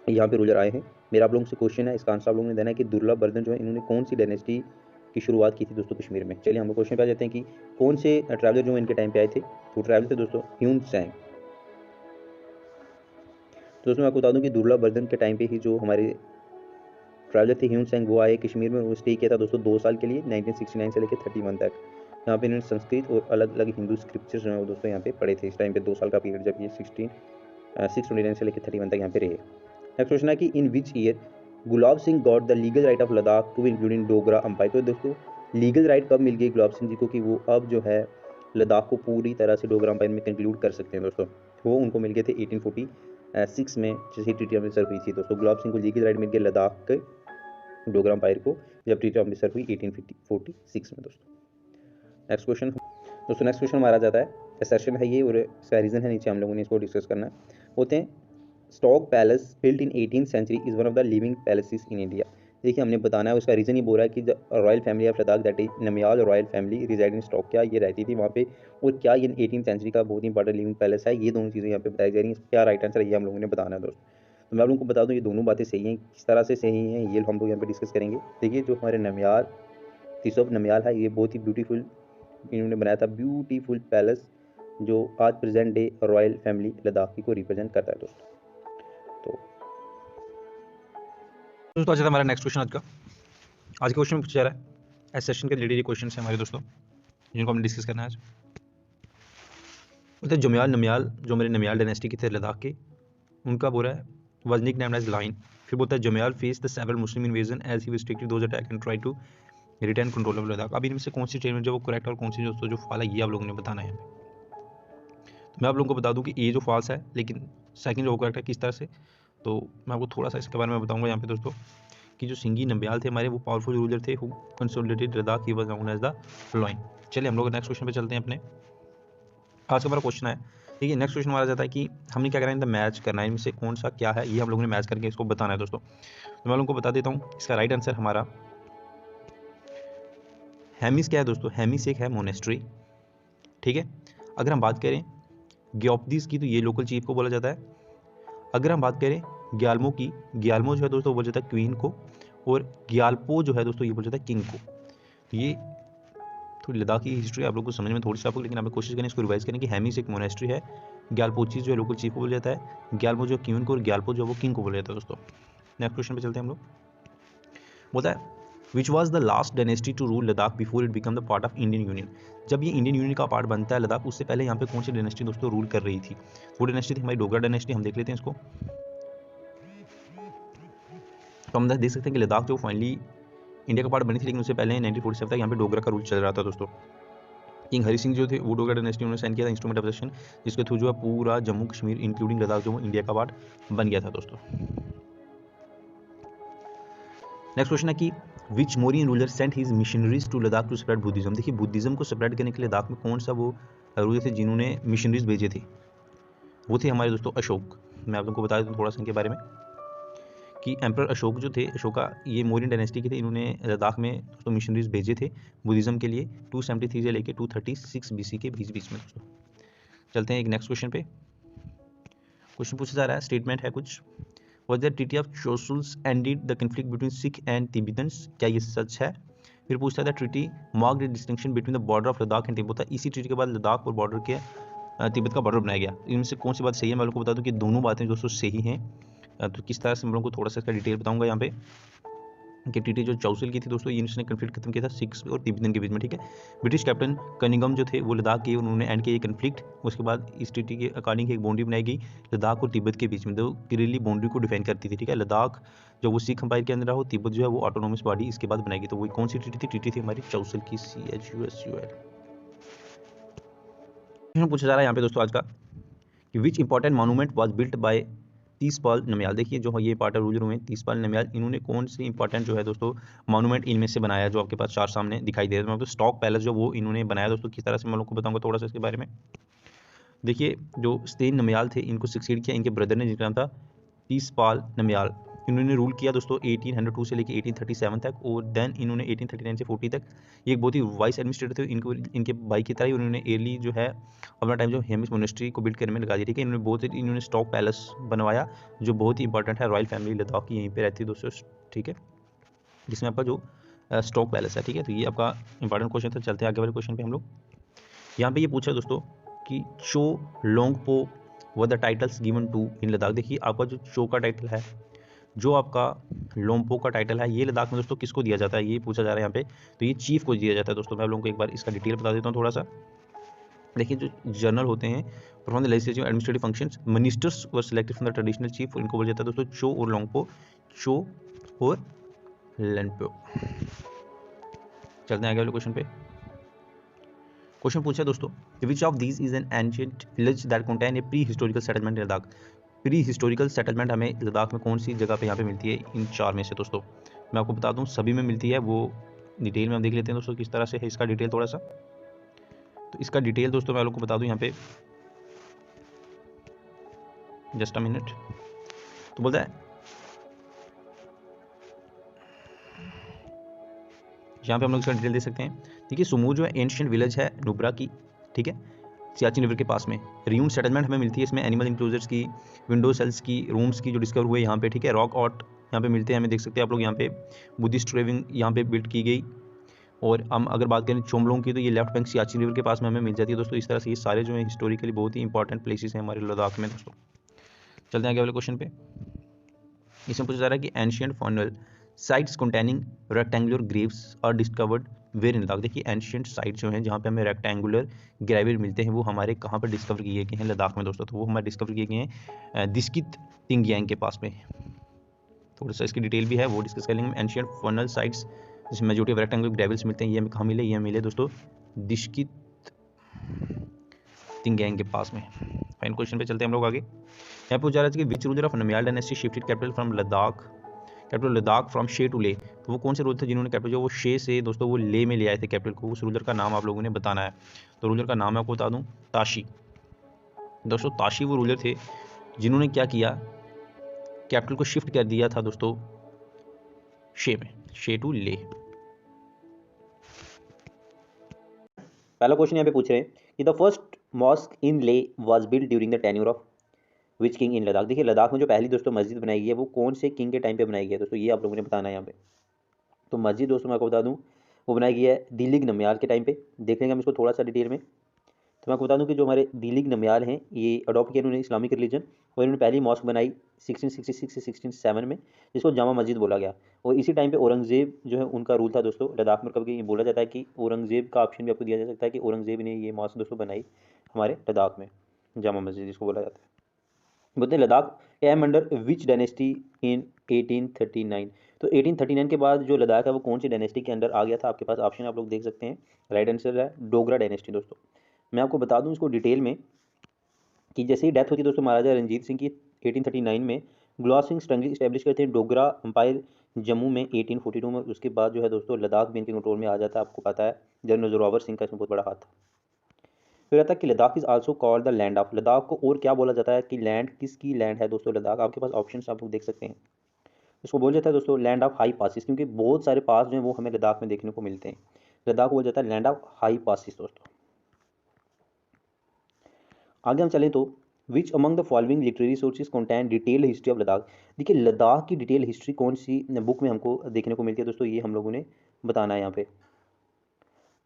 यहाँ पे रूलर आए हैं। मेरा आप लोगों से क्वेश्चन है, इसका आंसर आप लोगों ने देना है कि दुर्लभवर्धन जो है इन्होंने कौन सी डायनेस्टी की शुरुआत की थी दोस्तों कश्मीर में। चलिए हम लोग क्वेश्चन पे आ जाते हैं कि कौन से ट्रैवलर जो इनके टाइम पे आए थे। तो ट्रैवलर थे दोस्तों ह्यून सैंग। तो दोस्तों मैं आपको बता दूं कि दुर्लभवर्धन के टाइम पे ही जो हमारे ट्रैवलर थे ह्यून सैंग वो आए कश्मीर में, वो स्टे किया था दोस्तों 2 साल के लिए 1969 से लेकर 31 तक। यहाँ पे इन्होंने संस्कृत और अलग अलग हिंदू स्क्रिप्चर्स जो है वो दोस्तों यहाँ पे पढ़े थे इस टाइम पे 2 साल का पीरियड, जब ये 629 से लेकर 31 तक यहाँ पे रहे। नेक्स्ट क्वेश्चन है कि in which year Gulab Singh got the legal right of Ladakh to including Dogra empire. तो दोस्तों लीगल राइट कब मिल गई गुलाब सिंह जी को कि वो अब जो है लद्दाख को पूरी तरह से डोगरा अंपायर में कंक्लूड कर सकते हैं दोस्तों। वो उनको मिल गए थे 1846 में, जैसे ट्रीटी अमृतसर हुई थी दोस्तों। गुलाब सिंह को लीगल राइट मिल गया लद्दाख के डोगरा अंपायर को जब ट्रीटी अमृतसर हुई 1846 में दोस्तों। नेक्स्ट क्वेश्चन दोस्तों, नेक्स्ट क्वेश्चन हमारा जाता है, एसेशन है ये और इसका रीज़न है नीचे हम लोगों ने इसको डिस्कस करना है। होते हैं Stok palace built in 18th century is one of the living palaces in India. देखिए हमने बताना है, उसका रीज़न ही बोल रहा है कि the royal family of Ladakh that is Namgyal royal family resided in Stok, क्या ये रहती थी वहाँ पे, और क्या ये 18th सेंचुरी का बहुत ही इंपॉर्टेंट लिविंग पैलेस है। ये दोनों चीज़ें यहाँ पे बताई जा रही हैं, क्या राइट आंसर है ये हम लोगों ने बताना है दोस्तों। तो मैं आप लोगों को बता दूं ये दोनों बातें सही हैं, किस तरह से सही हैं ये हम लोग यहाँ पे डिस्कस करेंगे। देखिए जो हमारे नमियाल तिसोप नमियाल है ये बहुत ही ब्यूटीफुल इन्होंने बनाया था, ब्यूटीफुल पैलेस जो आज present day royal family Ladakh को रिप्रेजेंट करता है दोस्तों। तो दोस्तों आज हमारा नेक्स्ट क्वेश्चन आज का क्वेश्चन पूछा जा रहा है एस सेशन के रिलेटेड क्वेश्चन है हमारे दोस्तों, जिनको हमने डिस्कस करना है आज। बोलते जमियाल नमियाल जो मेरे नमियाल डायनेस्टी के थे लद्दाख के, उनका बोल रहा है was nicknamed as Lion। फिर बोलता है जमियाल face the several Muslim invasion as he restricted those attack and try to retain control of Ladakh. अब इनमें से कौन सी स्टेटमेंट जो वो करेक्ट और कौन सी दोस्तों जो फॉल है ये आप लोगों ने बताना है। तो मैं आप लोगों को बता दूं कि ए जो फॉल्स है, लेकिन सेकंड जो करेक्ट है किस तरह से, तो मैं आपको थोड़ा सा इसके बारे में बताऊंगा यहाँ पे दोस्तों कि जो सिंगी नंबियाल थे हमारे, वो पावरफुल रूलर थे who consolidated Ladakh, he was known as the lion. चलिए हम लोग नेक्स्ट क्वेश्चन पे चलते हैं अपने। आज का हमारा क्वेश्चन है, ठीक है, नेक्स्ट क्वेश्चन हमारा जाता है कि हमने क्या करना है, मैच करना है, इनमें से कौन सा क्या है, ये हम लोगों ने मैच करके इसको बताना है दोस्तों। तो मैं लोगों को बता देता हूँ, इसका राइट आंसर हमारा हेमिस क्या है दोस्तों, हेमिस एक है मोनेस्ट्री, ठीक है। अगर हम बात करें ग्योप्दिस की, तो ये लोकल चीफ को बोला जाता है। अगर हम बात करें ग्यालमो की, ग्यालमो जो है दोस्तों बोला जाता है क्वीन को, और ग्यालपो जो है दोस्तों ये बोला जाता है किंग को। तो ये थोड़ी लद्दाख की हिस्ट्री आप लोग को समझ में थोड़ी सी आपको, लेकिन आप कोशिश करें इसको रिवाइज करने की। हेमिस एक मोनेस्ट्री है, ग्यालपोची जो है लोकल चीफ को बोला जाता है, ग्यालमो जो क्वीन को, और ग्यालपो जो है वो किंग को बोला जाता है दोस्तों। नेक्स्ट क्वेश्चन पे चलते हैं हम लोग। बोलता है which was the last dynasty to rule Ladakh before it become the part of Indian union. जब ये इंडियन यूनियन का पार्ट बनता है लद्दाख, उससे पहले यहाँ पे कौन सी डायनेस्टी दोस्तों रूल कर रही थी। वो डायनेस्टी थी हमारी डोगरा डायनेस्टी। हम देख लेते हैं इसको। तो हम देख सकते हैं कि लद्दाख जो फाइनली इंडिया का पार्ट बनी थी, लेकिन उससे पहले 1947 तक यहाँ पे डोगरा का रूल चल रहा था दोस्तों। किंग हरी सिंह जो थे वो डोगरा डायनेस्टी उन्होंने साइन किया था इंस्ट्रूमेंट ऑफ पोजेशन, जिसके थ्रू जो है पूरा जम्मू कश्मीर इंक्लूडिंग लद्दाख जो इंडिया का पार्ट बन गया था दोस्तों। नेक्स्ट क्वेश्चन है कि which Mauryan ruler sent his missionaries to Ladakh to spread Buddhism. देखिए बुद्धिज्म को स्प्रेड करने के लिए लद्दाख में कौन सा वो रूलर थे जिन्होंने मिशनरीज भेजे थे। वो थे हमारे दोस्तों अशोक। मैं आप लोगों को बता देता हूँ थोड़ा सा इनके बारे में कि एम्पर अशोक जो थे, अशोका ये मौर्यन डायनेस्टी के थे, इन्होंने लद्दाख में दोस्तों मिशनरीज भेजे थे बुद्धिज्म के लिए 273 से लेकर 236 BC के बीच में दोस्तों। चलते हैं एक नेक्स्ट क्वेश्चन पे। क्वेश्चन पूछा जा रहा है, स्टेटमेंट है कुछ, Was the Treaty of Chosuls ended the conflict between Sikh and Tibetans? क्या ये सच है। फिर पूछता है treaty marked the distinction between the border of Ladakh and Tibet. इसी ट्रीटी के बाद लद्दाख और बॉर्डर के तिब्बत का बॉर्डर बनाया गया। इनमें से कौन सी बात सही है, मैं आपको बता दूं कि दोनों बातें दोस्तों सही हैं। तो किस तरह से मैं लोगों को थोड़ा सा इसका डिटेल बताऊंगा यहाँ पे कि ट्रीटी जो चौसल की थी दोस्तों, ये इन्होंने कन्फ्लिक्ट खत्म किया था सिख्स और तिब्बतन के बीच में, ठीक है। ब्रिटिश कैप्टन कनिंगम जो थे वो लद्दाख के, उन्होंने एंड किया ये कन्फ्लिक्ट। उसके बाद इस ट्रीटी के अकॉर्डिंग एक बाउंड्री बनाई गई लद्दाख और तिब्बत के बीच में, तो क्लियरली बाउंड्री को डिफाइन करती थी, ठीक है। लद्दाख जो वो सिख अंपायर के अंदर हो, तिब्बत जो है वो ऑटोनोमस बॉडी इसके बाद बनाएगी। तो वो कौन सी ट्रीटी थी, ट्रीटी थी हमारी चौसल की, CHUSUL। पूछा जा रहा है यहाँ पे दोस्तों आज का कि which important monument was built by Tsespal Namgyal. देखिए जो ये पार्ट रूलर हुए तीसपाल नमयाल, इन्होंने कौन सी इंपॉर्टेंट जो है दोस्तों मॉन्यूमेंट इनमें से बनाया, जो आपके पास चार सामने दिखाई दे रहा है। तो स्टॉक पैलेस जो वो इन्होंने बनाया दोस्तों, किस तरह से मैं लोगों को बताऊंगा थोड़ा सा इसके बारे में। देखिए जो स्तेन नमयाल थे, इनको सक्सीड किया इनके ब्रदर ने, जिनका नाम था तीसपाल नमयाल। इन्होंने रूल किया दोस्तों 1802 से लेकर 1837 तक, और देन इन्होंने 1839 से 40 तक ये एक बहुत ही वाइस एडमिनिस्ट्रेटर थे। इनको इनके भाई की तरह ही उन्होंने एयरली जो है अपना टाइम जो हेमिस मोनेस्ट्री को बिल्ड करने में लगा दिया, ठीक है। इन्होंने स्टॉक पैलेस बनवाया जो बहुत ही इंपॉर्टेंट है, रॉयल फैमिली लद्दाख की यहीं पे रहती है दोस्तों, ठीक है, जिसमें आपका जो स्टॉक पैलेस है, ठीक है। तो ये आपका इंपॉर्टेंट क्वेश्चन था। चलते हैं आगे वाले क्वेश्चन पे हम लोग। यहाँ पे ये पूछा दोस्तों कि चो लोंगपो व द टाइटल्स गिवन टू इन लद्दाख। देखिए आपका जो चो का टाइटल है, जो आपका लोम्पो का टाइटल है, ये लद्दाख में दोस्तों किसको दिया जाता है, ये पूछा जा रहा है यहाँ पे। तो ये चीफ को दिया जाता है दोस्तों। मैं आप लोगों को एक बार इसका डिटेल बता देता हूँ थोड़ा सा। देखिए जो जनरल होते हैं perform the legislative administrative functions, ministers were selected from the traditional chief, इनको बोला जाता है दोस्तों चो और लोंगपो, चो और लेंपो। चलते हैं आगे वाले क्वेश्चन पे। क्वेश्चन पूछा दोस्तों विच of these is an ancient village that contain a pre historical settlement in Ladakh. Pre historical settlement हमें लद्दाख में कौन सी जगह पे यहाँ पे मिलती है, इन चार में से दोस्तों। मैं आपको बता दूं सभी में मिलती है, वो डिटेल में हम देख लेते हैं दोस्तों किस तरह से है इसका डिटेल थोड़ा सा। तो इसका डिटेल दोस्तों मैं आपको बता दूं यहाँ पे, जस्ट अ मिनट। तो बोलता है यहाँ पे हम लोग इसका डिटेल दे सकते हैं। देखिए सुमू जो है एंशिएंट विलेज है नुब्रा की, ठीक है, सियाचिन रिवर के पास में। रियून सेटलमेंट हमें मिलती है इसमें एनिमल इंक्लोजर्स की, विंडो सेल्स की, रूम्स की जो डिस्कवर हुए यहाँ पे, ठीक है। रॉक आर्ट यहाँ पे मिलते हैं हमें, देख सकते हैं आप लोग यहाँ पे। बुद्धिस्ट ट्रेविंग यहाँ पे बिल्ड की गई। और हम अगर बात करें चोमलोंग की, तो ये लेफ्ट बैंक सियाचिन रिवर के पास में हमें मिल जाती है दोस्तों। इस तरह से ये सारे जो है हिस्टोरिकली बहुत ही इंपॉर्टेंट प्लेसेस हैं हमारे लद्दाख में दोस्तों। चलते हैं आगे वाले क्वेश्चन पे। इसमें पूछा जा रहा है कि ancient faunal sites containing rectangular graves are discovered where in Ladakh. देखिए एंशिएंट साइट जो हैं जहाँ पे हमें रेक्टेंगुलर ग्रेवेड मिलते हैं, वो हमारे कहाँ पर डिस्कवर किए गए हैं लद्दाख में दोस्तों। तो वो हमारे डिस्कवर किए गए हैं दिस्कित तिंगयांग के पास में। थोड़ा सा इसकी डिटेल भी है, वो डिस्कस कर लेंगे। एंशिएंट फॉनल साइट्स जिसमें मेजॉरिटी ऑफ रेक्टेंगुलर ग्रेवल्स मिलते हैं, ये हमें कहाँ मिले, ये मिले दोस्तों दिस्कित तिंगयांग के पास में। फाइन क्वेश्चन पे चलते हैं हम लोग आगे। यहाँ पे पूछा जा रहा है कि which ruler of Namgyal dynasty shifted capital from Ladakh capital Ladakh from Shey to Leh, तो वो कौन से रूलर थे जिन्होंने कैपिटल जो वो शे से दोस्तों वो ले में ले आए थे कैपिटल को, उस रूलर का नाम आप लोगों ने बताना है। तो रूलर का नाम मैं आपको बता दूं, ताशी। दोस्तों ताशी वो रूलर थे जिन्होंने क्या किया, कैपिटल को शिफ्ट कर दिया था दोस्तों शे में, शे टू ले। पहला क्वेश्चन यहाँ पे पूछ रहे हैं कि द फर्स्ट मॉस्क इन ले was build during the tenure of which king in Ladakh. देखिए लद्दाख में जो पहली दोस्तों मस्जिद बनाई गई है वो कौन से किंग के टाइम पे बनाई गई है दोस्तों, ये आप लोगों ने बताना है यहाँ पे। तो मस्जिद दोस्तों मैं आपको बता दूं वो बनाई गई है दिलीग नमयाल के टाइम पे। देखेंगे हम इसको थोड़ा सा डिटेल में। तो मैं आपको बता दूं कि जो हमारे दिलीग नमयाल हैं ये अडॉप्ट किया उन्होंने इस्लामिक रिलीजन, और इन्होंने पहली मॉस्क बनाई 1666 से 1607 में, जिसको जामा मस्जिद बोला गया। और इसी टाइम पे औरंगजेब जो है उनका रूल था दोस्तों लद्दाख में। कभी बोला जाता है कि औरंगजेब का ऑप्शन भी आपको दिया जा सकता है कि औरंगजेब ने ये मॉस्क दोस्तों बनाई हमारे लद्दाख में, जामा मस्जिद जिसको बोला जाता है। बोलते हैं Ladakh came under which dynasty in 1839। तो 1839 के बाद जो लद्दाख है वो कौन सी डायनेस्टी के अंडर आ गया था, आपके पास ऑप्शन आप लोग देख सकते हैं। राइट आंसर है डोगरा डायनेस्टी दोस्तों। मैं आपको बता दूं इसको डिटेल में कि जैसे ही डेथ होती है दोस्तों महाराजा रंजीत सिंह की 1839 में, गुलाब सिंह स्ट्रंगली इस्टेब्लिश करते हैं डोगरा अंपायर जम्मू में 1842 में। उसके बाद जो है दोस्तों लद्दाख भी इनके कंट्रोल में आ जाता है, आपको पता है जनरल जोरावर सिंह का इसमें बहुत बड़ा हाथ था। फिर आता है कि Ladakh is also called the land of, Ladakh को और क्या बोला जाता है कि लैंड किसकी लैंड है दोस्तों लद्दाख, आपके पास ऑप्शन आप लोग देख सकते हैं। इसको बोला जाता है दोस्तों लैंड ऑफ हाई पासिस, क्योंकि बहुत सारे पास जो हैं वो हमें लद्दाख में देखने को मिलते हैं। लद्दाख को बोला जाता है लैंड ऑफ हाई पासिस दोस्तों। आगे हम चलें तो which among the following literary sources contain detailed history of Ladakh. देखिए लद्दाख की डिटेल हिस्ट्री कौन सी बुक में हमको देखने को मिलती है दोस्तों, ये हम लोगों ने बताना है यहाँ पे।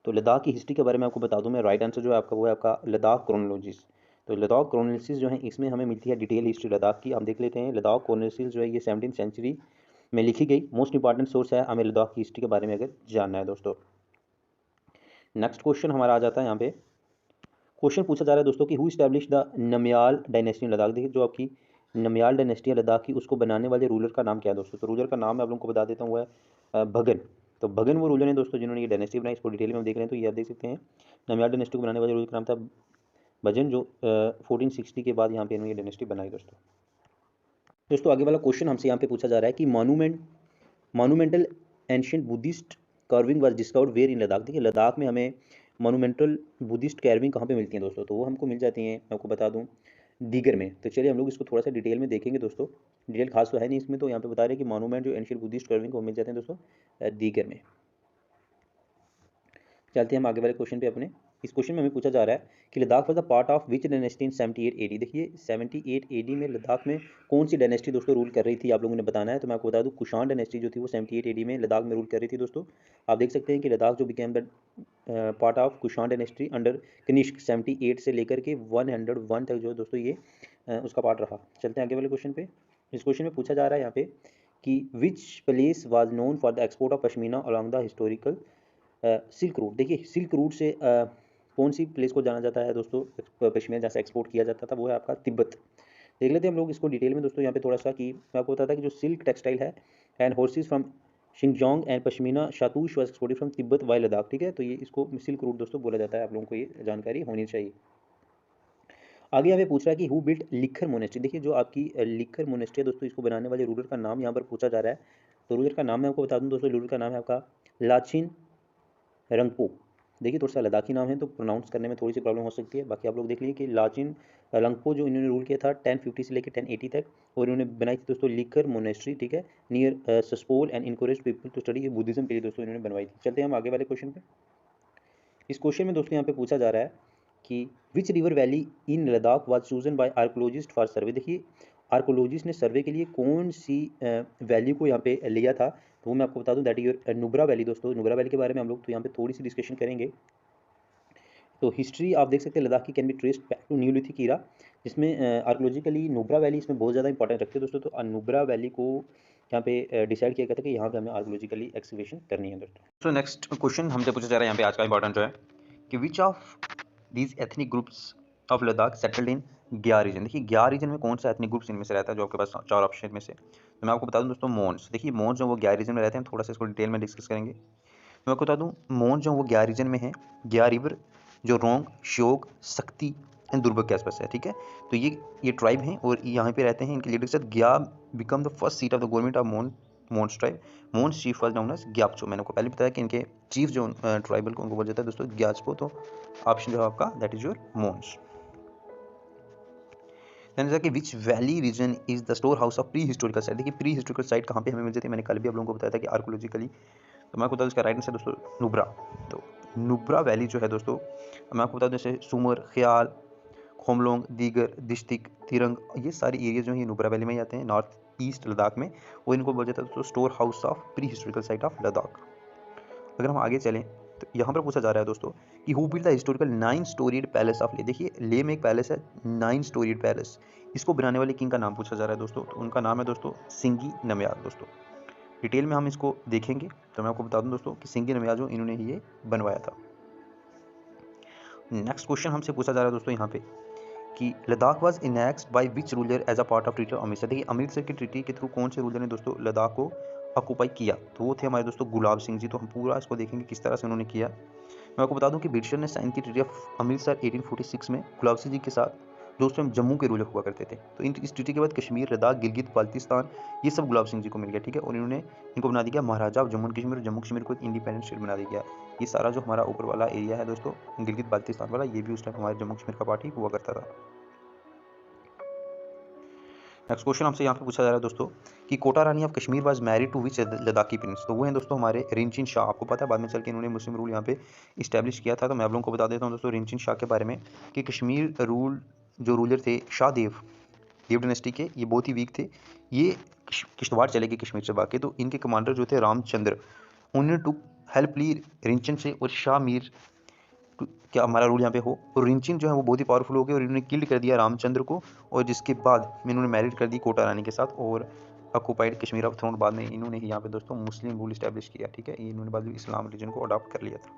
तो लद्दाख की हिस्ट्री के बारे में आपको बता दूं मैं, राइट आंसर जो है आपका वो है आपका लद्दाख क्रोनोलॉजिस। तो लद्दाख क्रोनोलॉजिस जो है इसमें हमें मिलती है डिटेल हिस्ट्री लद्दाख की। हम देख लेते हैं लद्दाख क्रोनोलॉजिस जो है ये 17वीं सेंचुरी में लिखी गई मोस्ट इंपॉर्टेंट सोर्स है हमें लद्दाख की हिस्ट्री के बारे में अगर जानना है दोस्तों। नेक्स्ट क्वेश्चन हमारा आ जाता है यहाँ पे। क्वेश्चन पूछा जा रहा है दोस्तों कि who establish the Namgyal dynasty in Ladakh. देखिए जो आपकी नमयाल डायनेस्टी है लद्दाख की उसको बनाने वाले रूलर का नाम क्या है दोस्तों। तो रूलर का नाम मैं आप लोगों को बता देता हूँ, वो है भगन। तो भगन वो रूलर है दोस्तों जिन्होंने ये डायनेस्टी बनाई। इसको डिटेल में हम देख रहे हैं तो ये आप देख सकते हैं नमयाल डायनेस्टी को बनाने वाले रूलर का नाम था भजन, जो 1460 के बाद यहाँ पे इन्होंने ये डायनेस्टी बनाई दोस्तों। दोस्तों आगे वाला क्वेश्चन हमसे यहाँ पे पूछा जा रहा है कि monumental ancient Buddhist carving was discovered where in Ladakh. देखिए लद्दाख में हमें मॉन्यूमेंटल बुद्धिस्ट कार्विंग कहाँ पे मिलती हैं दोस्तों, तो वो हमको मिल जाती हैं मैं आपको बता दूं दीगर में। तो चलिए हम लोग इसको थोड़ा सा डिटेल में देखेंगे दोस्तों। डिटेल खास तो है नहीं इसमें, तो यहाँ पे बता रहे हैं कि मॉन्यूमेंट जो एंशिएंट बुद्धिस्ट कार्विंग को मिल जाते हैं दोस्तों दीगर में। चलते हैं हम आगे वाले क्वेश्चन पे अपने। इस क्वेश्चन में हमें पूछा जा रहा है कि Ladakh was the part of which dynasty in 78 AD. देखिए 78 एडी में लद्दाख में कौन सी डायनेस्टी दोस्तों रूल कर रही थी, आप लोगों ने बताना है। तो मैं आपको बता दूं कुशान डायनेस्टी जो थी वो 78 एडी में लद्दाख में रूल कर रही थी दोस्तों। आप देख सकते हैं कि लद्दाख जो became the part of Kushan dynasty under Kanishka 78 से लेकर के 101 तक जो दोस्तों ये उसका पार्ट रहा। चलते हैं आगे वाले क्वेश्चन पे। इस क्वेश्चन में पूछा जा रहा है यहाँ पे कि which place was known for the export of pashmina along the historical silk route. देखिए सिल्क रूट से कौन सी प्लेस को जाना जाता है दोस्तों पश्मीना जहाँ से एक्सपोर्ट किया जाता था, वो है आपका तिब्बत। देख लेते हैं हम लोग इसको डिटेल में दोस्तों यहाँ पे थोड़ा सा कि मैं आपको बताता कि जो सिल्क टेक्सटाइल है and horses from Xinjiang and pashmina shahtoosh was exported from Tibet via Ladakh. ठीक है, तो ये इसको सिल्क रूट दोस्तों बोला जाता है, आप लोगों को ये जानकारी होनी चाहिए। आगे यहाँ पे पूछ रहा है कि हु बिल्ट लिखर मोनेस्ट्री। देखिए जो आपकी लिखर मोनेस्ट्री है दोस्तों इसको बनाने वाले रूलर का नाम यहाँ पर पूछा जा रहा है। तो रूलर का नाम मैं आपको बता दूँ दोस्तों, रूलर का नाम है आपका लाचिन रंगपो। देखिए थोड़ा सा लद्दाखी नाम है तो प्रोनाउंस करने में थोड़ी सी प्रॉब्लम हो सकती है, बाकी आप लोग देख लीजिए कि लाचिन रंगपो जो इन्होंने रूल किया था 1050 से लेकर 1080 तक, और इन्होंने बनाई थी दोस्तों लिकर मोनेस्ट्री। ठीक है, near Saspol and encourage people to study Buddhism के लिए दोस्तों इन्होंने बनवाई थी। चलते हैं हम आगे वाले क्वेश्चन पे। इस क्वेश्चन में दोस्तों यहाँ पे पूछा जा रहा है कि which river valley in Ladakh was chosen by archaeologist for survey. देखिए आर्कोलॉजिस्ट ने सर्वे के लिए कौन सी वैली को यहाँ पे लिया था, तो वो मैं आपको बता दूं दैट इज नुब्रा वैली दोस्तों। नुब्रा वैली के बारे में हम लोग तो यहाँ पे थोड़ी सी डिस्कशन करेंगे। तो हिस्ट्री आप देख सकते हैं लद्दाख की can be traced back to neolithic era, जिसमें आर्कोलॉजिकली नुब्रा वैली इसमें बहुत ज़्यादा इंपॉर्टेंट रखती है दोस्तों। तो नुब्रा वैली को यहाँ पे डिसाइड किया गया था कि यहाँ पे हमें आर्कोलॉजिकली एक्सकवेशन करनी है दोस्तों। तो नेक्स्ट क्वेश्चन हमसे पूछा जा रहा है यहाँ पे आज का इंपॉर्टेंट जो है कि which of these ethnic groups of Ladakh settled in Gyar region. देखिए ग्यार रीजन में कौन सा एथनिक ग्रुप्स इनमें से रहता है, जो आपके पास चार ऑप्शन में से। तो मैं आपको बता दूं दोस्तों मोन्स। देखिए मोन्स जो वो ग्यार रीजन में रहते हैं, थोड़ा सा इसको डिटेल में डिस्कस करेंगे। मैं आपको बता दूं मोन्स जो वो ग्यार रीजन में है, ग्यार रिवर जो रोंग, श्योक, शक्ति एंड दुर्बक के आसपास है। ठीक है, तो ये ट्राइब हैं और यहाँ पे रहते हैं। इनके लीडर के साथ Gya become the first seat of the government of Mon Mons tribe. Mons chief was known as Gyapcho. मैंने आपको पहले बताया कि इनके चीफ जो ट्राइबल को उनको बोला जाता है दोस्तों ग्याप्चो। तो ऑप्शन जो है आपका दैट इज योर मोन्स। कि which valley region is the store house of pre historical site. देखिए प्री हिस्टोरिकल साइट कहाँ पे हमें मिल जाती है, मैंने कल भी आप लोगों को बताया था कि आर्कोलॉजिकली। तो मैं आपको बता दूं इसका राइट आंसर दोस्तों नुब्रा। तो नुब्रा वैली जो है दोस्तों, मैं आपको बता दूं जैसे सुमर, ख्याल, खोमलोंग, दीगर, दिश्तिक, तिरंग, ये सारी एरिया जो है ये नुब्रा वैली में ही आते हैं, नॉर्थ ईस्ट लद्दाख में। वो इनको बोला जाता है दोस्तों store house of pre historical site of Ladakh. अगर हम आगे चलें तो यहाँ पर पूछा जा रहा है दोस्तों कि who build the historical 9 storeyed palace of ले। देखिए ले में एक पैलेस है 9 स्टोरीड पैलेस, इसको बनाने वाले किंग का नाम पूछा जा रहा है दोस्तों। तो उनका नाम है दोस्तों सिंगी नमयाल। दोस्तों डिटेल में हम इसको देखेंगे तो मैं आपको बता दूं दोस्तों कि सिंगी नमयाल जो इन्होंने ही ये बनवाया था। नेक्स्ट क्वेश्चन हमसे पूछा जा रहा है दोस्तों यहाँ पे कि Ladakh was annexed by which ruler as a part of treaty of Amritsar. देखिए अमृतसर की ट्रीटी के थ्रू कौन से रूलर ने दोस्तों लद्दाख को ऑक्यूपाई किया, तो वो थे हमारे दोस्तों गुलाब सिंह जी। तो हम पूरा इसको देखेंगे किस तरह से उन्होंने किया। मैं आपको बता दूं कि ब्रिटिशर ने साइन की ट्रीटी ऑफ अमृतसर 1846 में गुलाब सिंह जी के साथ दोस्तों हम जम्मू के रूलर हुआ करते थे। तो इस ट्रीटी के बाद कश्मीर, लद्दाख, गिलगित बाल्टिस्तान ये सब गुलाब सिंह जी को मिल गया, ठीक है। और इन्होंने इनको बना दिया महाराजा ऑफ जम्मू एंड कश्मीर। जम्मू कश्मीर को एक इंडिपेंडेंट स्टेट बना दिया। ये सारा जो हमारा ऊपर वाला एरिया है दोस्तों गिलगित बाल्टिस्तान वाला, ये भी उस टाइम हमारे जम्मू कश्मीर का पार्ट ही हुआ करता था। नेक्स्ट क्वेश्चन हमसे यहाँ पे पूछा जा रहा है दोस्तों कि Kota Rani of Kashmir was married to which Ladakhi prince. तो वो हैं दोस्तों हमारे रिंचिन शाह। आपको पता है बाद में चल के इन्होंने मुस्लिम रूल यहाँ पे इस्टेब्लिश किया था। तो मैं आप लोगों को बता देता हूँ दोस्तों रिंचिन शाह के बारे में कि कश्मीर रूल जो रूलर थे शाह देव डायनेस्टी के, ये बहुत ही वीक थे। ये किश्तवाड़ चले गए कश्मीर से भाग के। तो इनके कमांडर जो थे रामचंद्र, उन्होंने टुक हेल्प ली रिंचन से और शाह मीर क्या हमारा रूल यहाँ पे हो। और रिंचिन जो है वो बहुत ही पावरफुल हो गए और इन्होंने किल्ड कर दिया रामचंद्र को। और जिसके बाद इन्होंने मैरिड कर दी कोटा रानी के साथ और ऑक्यूपाइड कश्मीर ऑफ थ्रोन बाद में इन्होंने ही यहाँ पे दोस्तों मुस्लिम रूल इस्टेब्लिश किया, ठीक है। इन्होंने बाद में इस्लाम रिलीजन को अडॉप्ट कर लिया था।